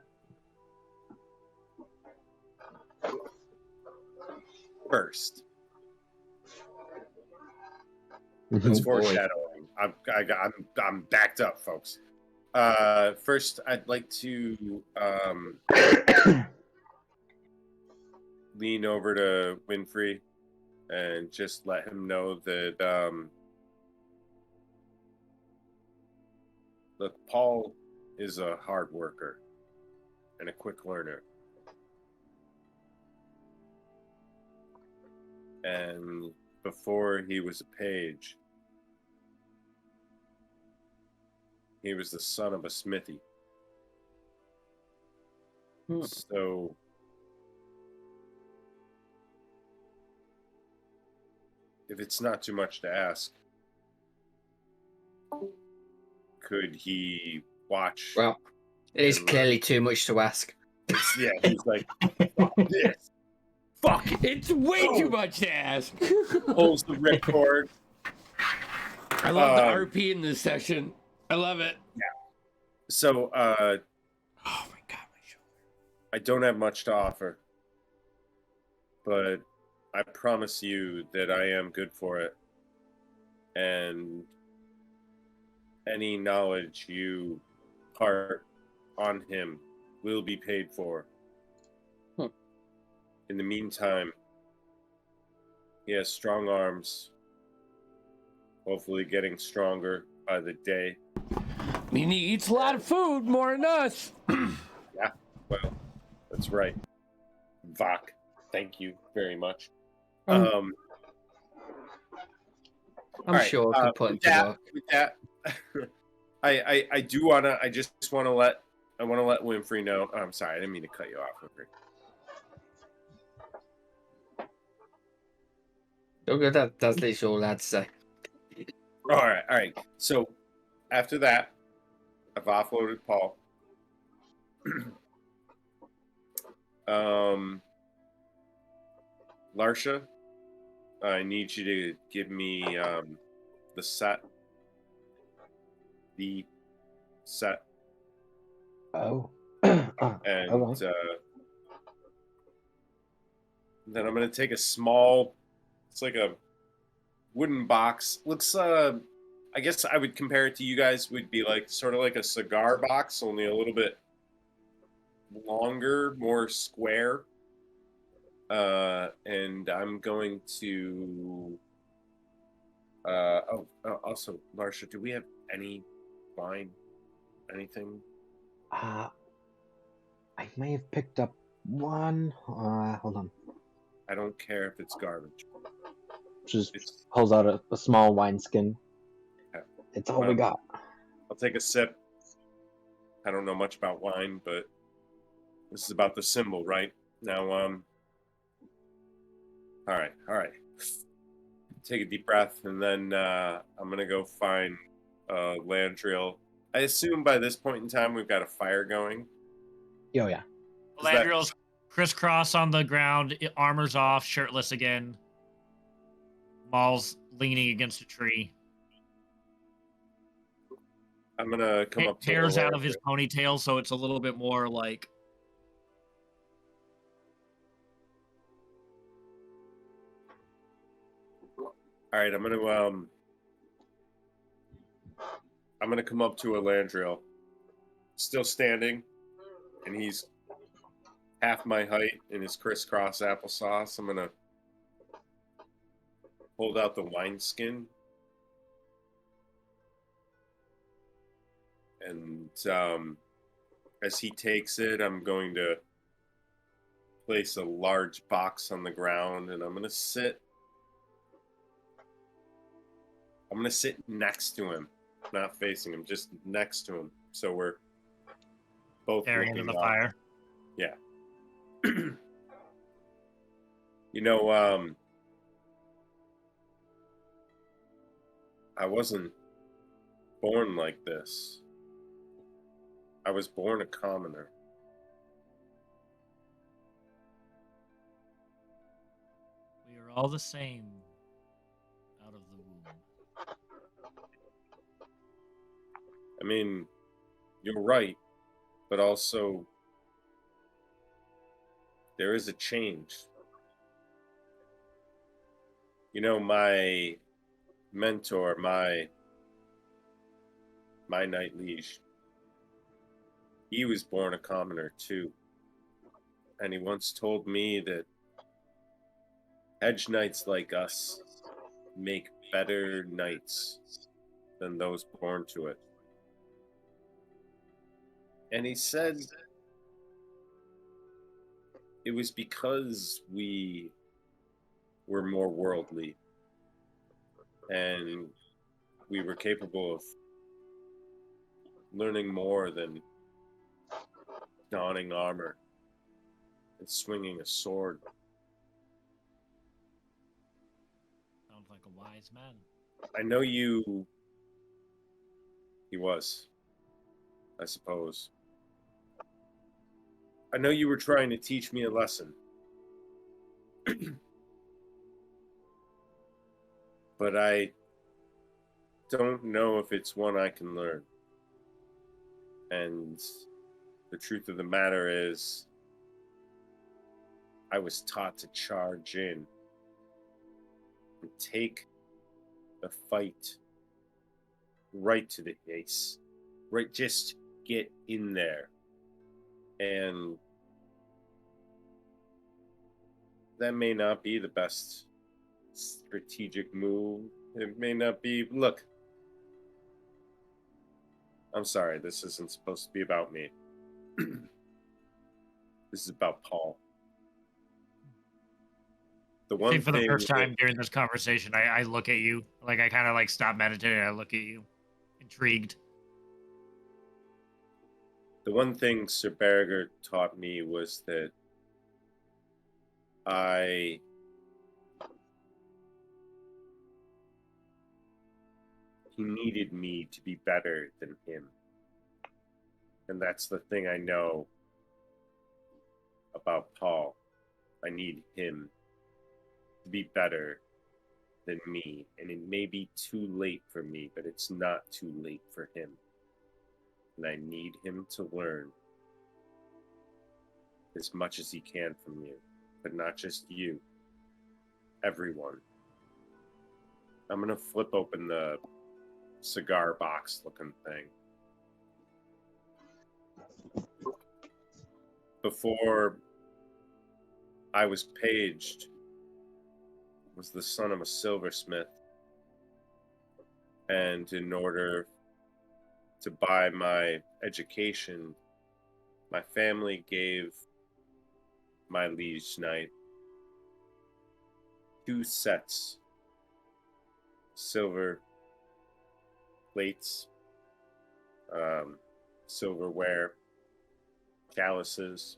First, Mhm. it's Oh, boy. foreshadowing. I'm backed up, folks. First, I'd like to lean over to Winfrey and just let him know that look, Paul is a hard worker and a quick learner. And before he was a page, he was the son of a smithy. So if it's not too much to ask, could he watch? Well, it is and clearly too much to ask. yeah, he's like, fuck this. Fuck it. It's way too much to ask. Pulls the ripcord. I love the RP in this session. I love it. So, Oh my god, my shoulder. I don't have much to offer, but I promise you that I am good for it. And any knowledge you part on him will be paid for. In the meantime, he has strong arms, hopefully getting stronger by the day. I mean, he eats a lot of food, more than us. Yeah, well, that's right. Vok, thank you very much. I'm Alright, sure I can put him with to that, work. with that, I do wanna. I just want to let Winfrey know. Oh, I'm sorry, I didn't mean to cut you off, Winfrey. Okay, that's literally all I had to say. All right. So after that, I've offloaded Paul. Larsha, I need you to give me the set. The set. Oh. And Okay. then I'm gonna take a small. It's like a wooden box. Looks. I guess I would compare it to you guys. Would be like sort of like a cigar box, only a little bit longer, more square. And I'm going to. Also, Larsha, do we have any wine? Anything? I may have picked up one. Hold on. I don't care if it's garbage. Just It's pulls out a small wineskin. Okay. It's all we got. I'll take a sip. I don't know much about wine, but this is about the symbol, right? Now, all right. Take a deep breath, and then I'm gonna go find Landriel. I assume by this point in time we've got a fire going. Oh yeah. Landriel's crisscross on the ground, armor's off, shirtless again. Maul's leaning against a tree. I'm gonna come up to Hairs out Landriel. of his ponytail, so it's a little bit more like. All right, I'm gonna come up to Landriel, still standing, and he's half my height in his crisscross applesauce. I'm gonna hold out the wineskin, and as he takes it, I'm going to place a large box on the ground, and I'm gonna sit next to him, not facing him, just next to him. So we're both Staring looking into the up. fire. Yeah. You know, I wasn't born like this. I was born a commoner. We are all the same out of the womb. I mean, you're right, but also there is a change. You know, my mentor, my knight liege, he was born a commoner too. And he once told me that hedge knights like us make better knights than those born to it. And he said it was because we were more worldly and we were capable of learning more than donning armor and swinging a sword. Sounds like a wise man. I know you. He was, I suppose. I know you were trying to teach me a lesson. But I don't know if it's one I can learn. And the truth of the matter is, I was taught to charge in and take the fight right to the face. Right, just get in there. And that may not be the best strategic move. It may not be. Look, I'm sorry, this isn't supposed to be about me. This is about Paul. The I one think for the thing first time during this conversation, I look at you. Like, I kind of like stop meditating. I look at you, intrigued. The one thing Sir Berger taught me was that he needed me to be better than him. And that's the thing I know about Paul. I need him to be better than me. And it may be too late for me, but it's not too late for him. And I need him to learn as much as he can from you. But not just you. Everyone. I'm going to flip open the cigar box looking thing. Before I was paged, was the son of a silversmith. And in order to buy my education, my family gave my liege knight 2 sets silver plates, silverware, chalices.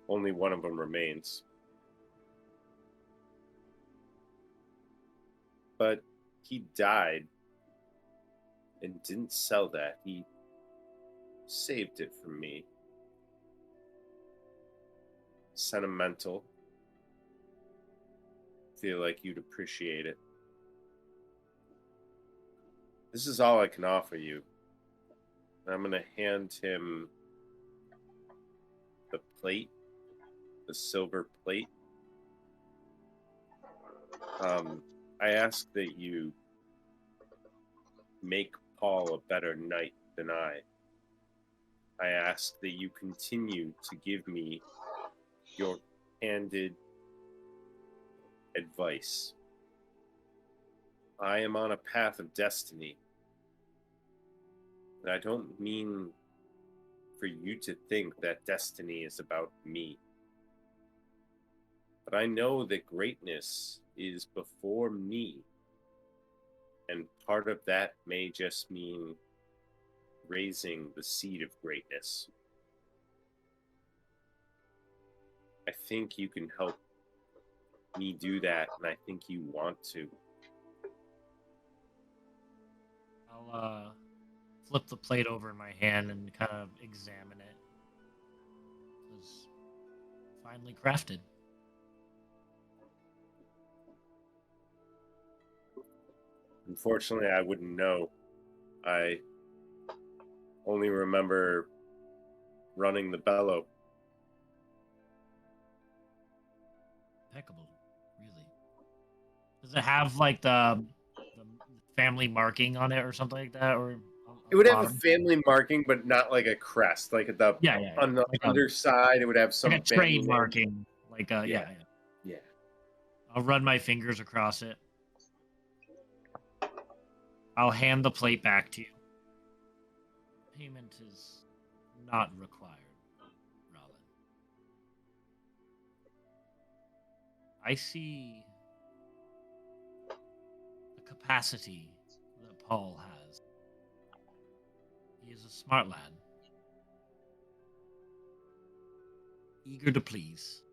Only one of them remains. But he died and didn't sell that. He saved it for me. Sentimental. Feel like you'd appreciate it. This is all I can offer you. I'm going to hand him the plate, the silver plate. I ask that you make Paul a better knight than I. I ask that you continue to give me your candid advice. I am on a path of destiny. And I don't mean for you to think that destiny is about me. But I know that greatness is before me. And part of that may just mean raising the seed of greatness. I think you can help me do that, and I think you want to. I'll flip the plate over in my hand and kind of examine it. It was finely crafted. Unfortunately, I wouldn't know. I only remember running the bellow. Impeccable, really. Does it have like the family marking on it or something like that, or It would have a bottom? family marking, but not like a crest. Like at the Yeah. on the Like underside, it would have some like a family trade name. marking, like Yeah. I'll run my fingers across it. I'll hand the plate back to you. Payment is not required, Rollin. I see the capacity that Paul has. He is a smart lad, eager to please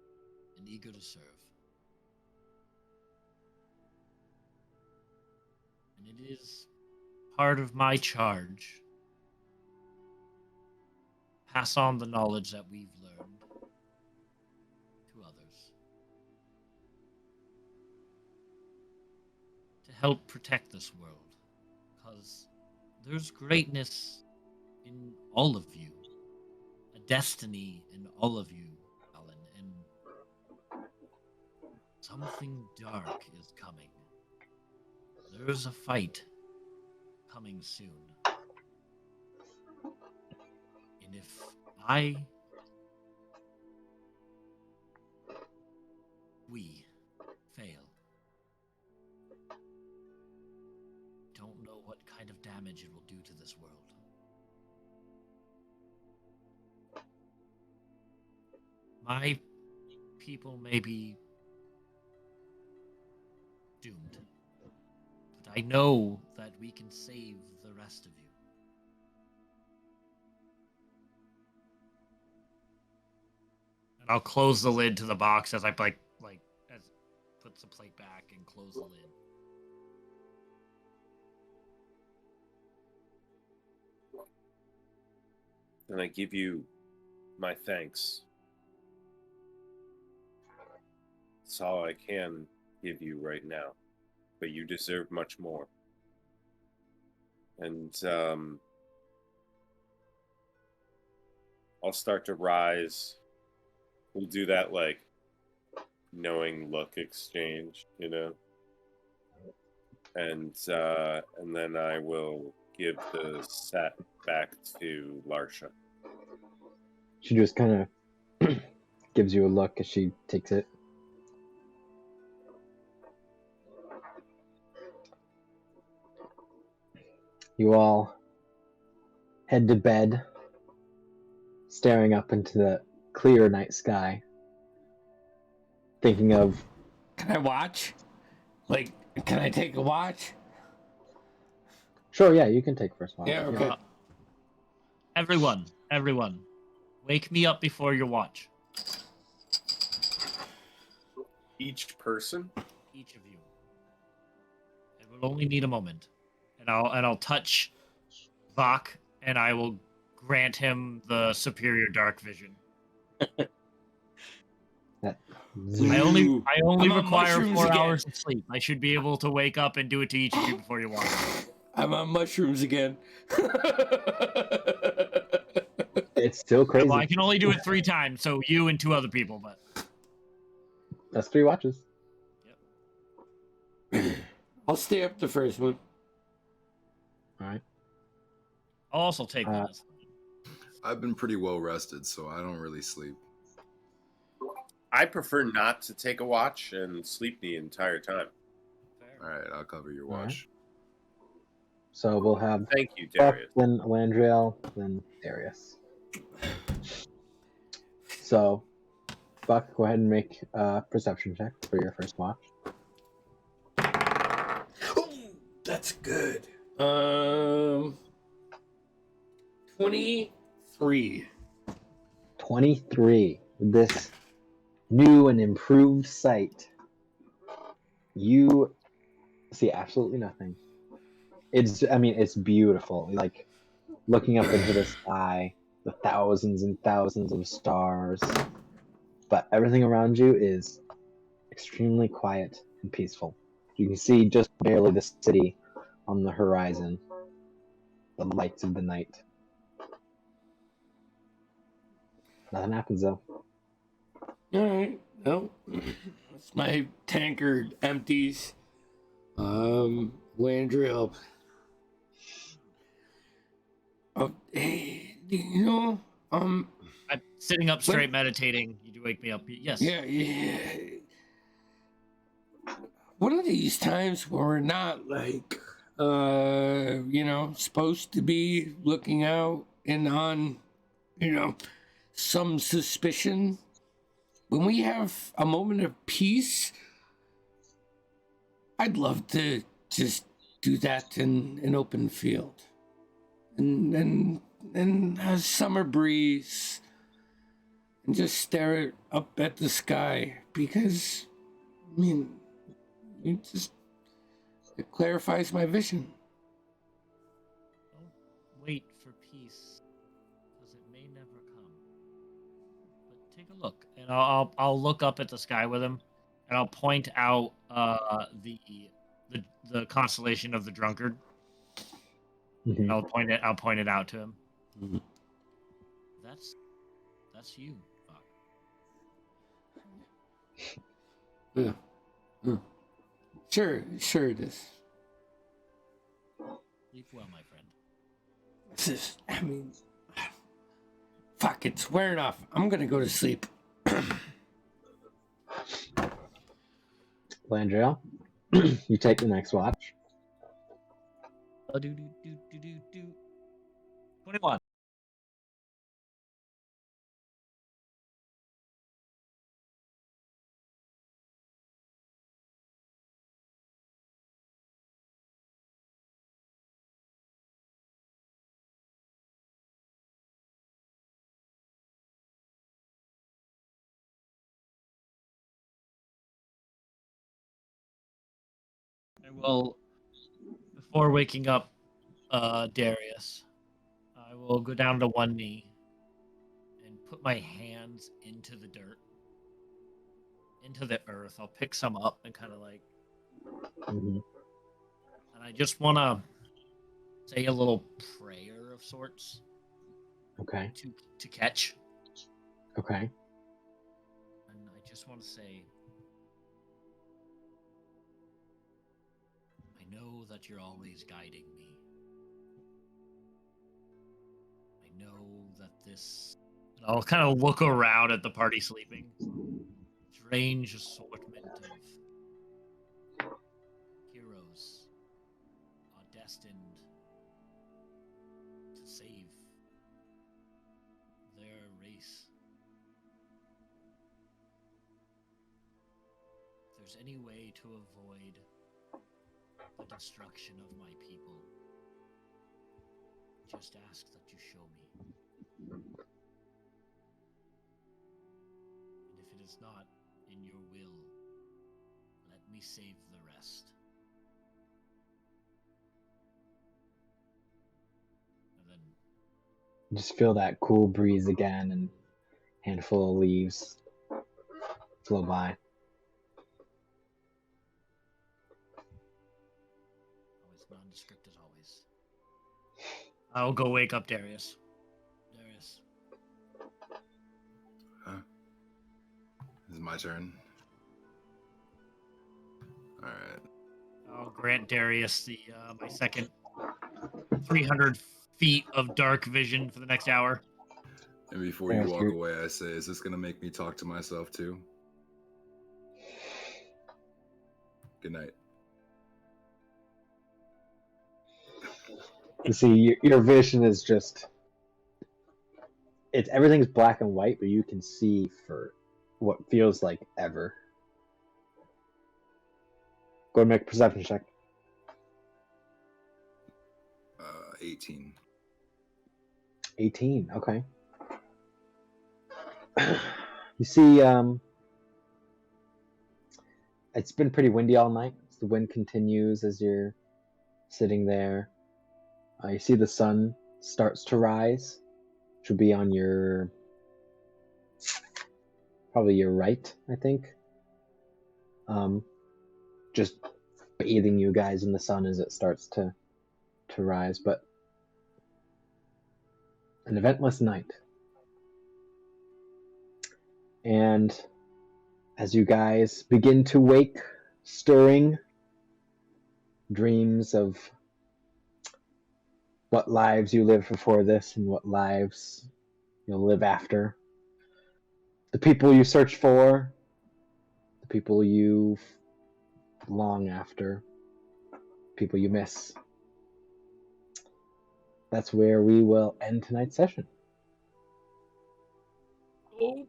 and eager to serve. And it is part of my charge to pass on the knowledge that we've learned to others, to help protect this world, because there's greatness in all of you, a destiny in all of you, Alan, and something dark is coming. There's a fight coming soon. And if we fail, don't know what kind of damage it will do to this world. My people may be doomed, but I know that we can save the rest of you. And I'll close the lid to the box as I as puts the plate back and close the lid. And I give you my thanks. It's all I can give you right now, but you deserve much more. And I'll start to rise. We'll do that like knowing look exchange, you know. And then I will give the set back to Larsha. She just kind of gives you a look as she takes it. You all head to bed, staring up into the clear night sky, thinking of... Can I watch? Like, can I take a watch? Sure, yeah, you can take first watch. Yeah, okay. Everyone, wake me up before your watch. Each person? Each of you. It will only need a moment. And I'll touch Vok, and I will grant him the superior dark vision. I only require 4 hours of sleep. I should be able to wake up and do it to each of you before you watch. I'm on mushrooms again. It's still crazy. Well, I can only do it 3 times, so you and 2 other people, but that's 3 watches. Yep. I'll stay up the first one. All right. I'll also take one. I've been pretty well rested, so I don't really sleep. I prefer not to take a watch and sleep the entire time. All right, I'll cover your All right. watch. So we'll have Thank you, Buck, Darius. then Landriel, then Darius. So, Buck, go ahead and make a perception check for your first watch. Oh, that's good. 23. 23. This new and improved sight. You see absolutely nothing. it's beautiful. Like looking up into the sky, the thousands and thousands of stars, but everything around you is extremely quiet and peaceful. You can see just barely the city on the horizon, the lights of the night. Nothing happens though. All right. Well, my tankard empties. Landrill. Oh, hey, I'm sitting up straight meditating. You do wake me up. Yes. Yeah. One of these times where we're not like, supposed to be looking out and on, some suspicion. When we have a moment of peace, I'd love to just do that in an open field, and a summer breeze, and just stare up at the sky because, it clarifies my vision. Don't wait for peace, because it may never come. But take a look, and I'll look up at the sky with him, and I'll point out the constellation of the drunkard. Mm-hmm. I'll point it out to him. Mm-hmm. That's you, Buck. Yeah. Sure it is. Sleep well, my friend. This is, fuck, it's wearing off. I'm gonna go to sleep. Landriel, you take the next watch. 21. I will, before waking up Darius, I will go down to one knee and put my hands into the dirt, into the earth. I'll pick some up and kind of like, Mm-hmm. and I just want to say a little prayer of sorts Okay. to catch. Okay. And I just want to say, I know that you're always guiding me. I know that this... And I'll kind of look around at the party sleeping. Strange assortment of heroes are destined to save their race. If there's any way to avoid the destruction of my people, just ask that you show me. And if it is not in your will, let me save the rest. And then Just feel that cool breeze again, and handful of leaves flow by. always nondescript as always. I'll go wake up Darius. Darius. This is my turn. All right. I'll grant Darius the my second 300 feet of dark vision for the next hour. And before you walk away, I say, is this going to make me talk to myself too? Good night. You see, your vision is just... everything's black and white, but you can see for what feels like ever. Go and make a perception check. 18. 18, okay. You see, it's been pretty windy all night. The wind continues as you're sitting there. You see the sun starts to rise, which would be on your, probably your right, I think. Just bathing you guys in the sun as it starts to rise, but an eventless night. And as you guys begin to wake, stirring dreams of what lives you lived before this and what lives you'll live after, the people you search for, the people you long after, people you miss. That's where we will end tonight's session. Oh.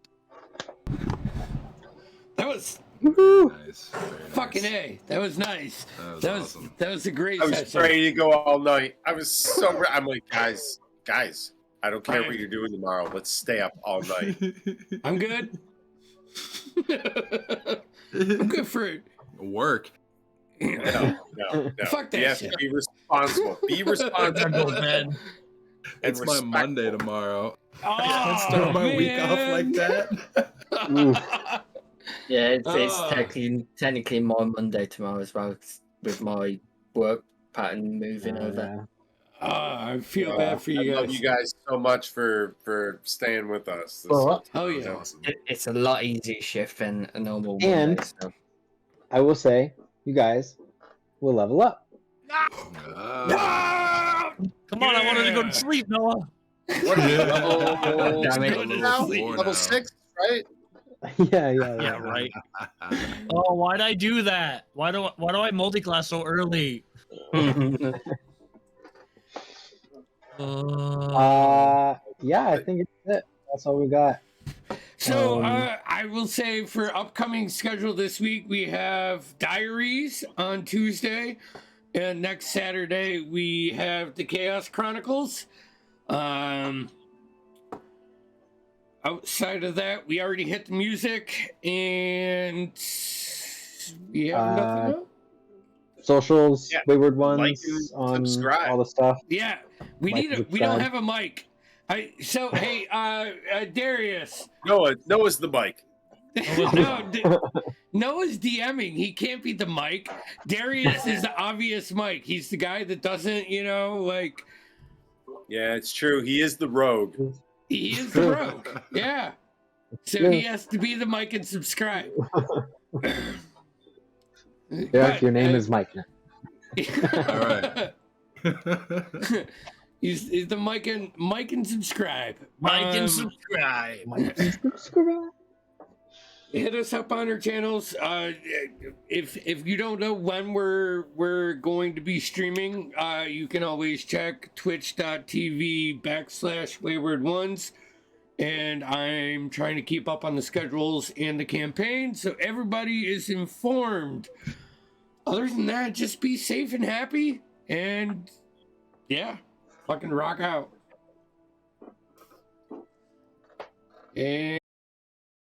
That was Nice. Very fucking nice. A. That was nice. That was awesome. That was a great I was session. ready to go all night. I was so I'm like, guys, I don't care Fine. what you're doing tomorrow. Let's stay up all night. I'm good. I'm good for it. Work. No. Fuck that You have shit. to be responsible. Be responsible. Man. It's my respectful. Monday tomorrow. Oh, Start my week off like man. that. Yeah, it's Oh. technically my Monday tomorrow as well, with my work pattern moving over. Oh, I feel bad for you I love guys. you guys so much for staying with us. This Well, was Oh, yeah. awesome. It's a lot easier shift than a normal And- Monday. So. I will say, you guys will level up. Ah. Come on, I wanted to go Yeah. to sleep, Noah. What are you, level Damn it. Go to now? sleep. Level 6, right? Yeah. Yeah, right. Oh, why'd I do that? Why do I multi-class so early? Yeah, I think it's it. That's all we got. So Um, I will say for upcoming schedule this week, we have Diaries on Tuesday, and next Saturday we have the Chaos Chronicles. Outside of that, we already hit the music, and we have nothing else. Socials, Yeah. Wayward Like Ones, and on subscribe. all the stuff. Yeah, we Like need and we don't subscribe. have a mic. Hey, Darius. Noah's the mic. Noah's DMing. He can't be the mic. Darius is the obvious mic. He's the guy that doesn't, like. Yeah, it's true. He is the rogue. He is the rogue. Yeah. So he has to be the mic and subscribe. Derek, your name is Mike now. All right. He's the mic and subscribe. Like and subscribe. Hit us up on our channels. If you don't know when we're going to be streaming, you can always check twitch.tv/Wayward Ones. And I'm trying to keep up on the schedules and the campaign so everybody is informed. Other than that, just be safe and happy. And fucking rock out. And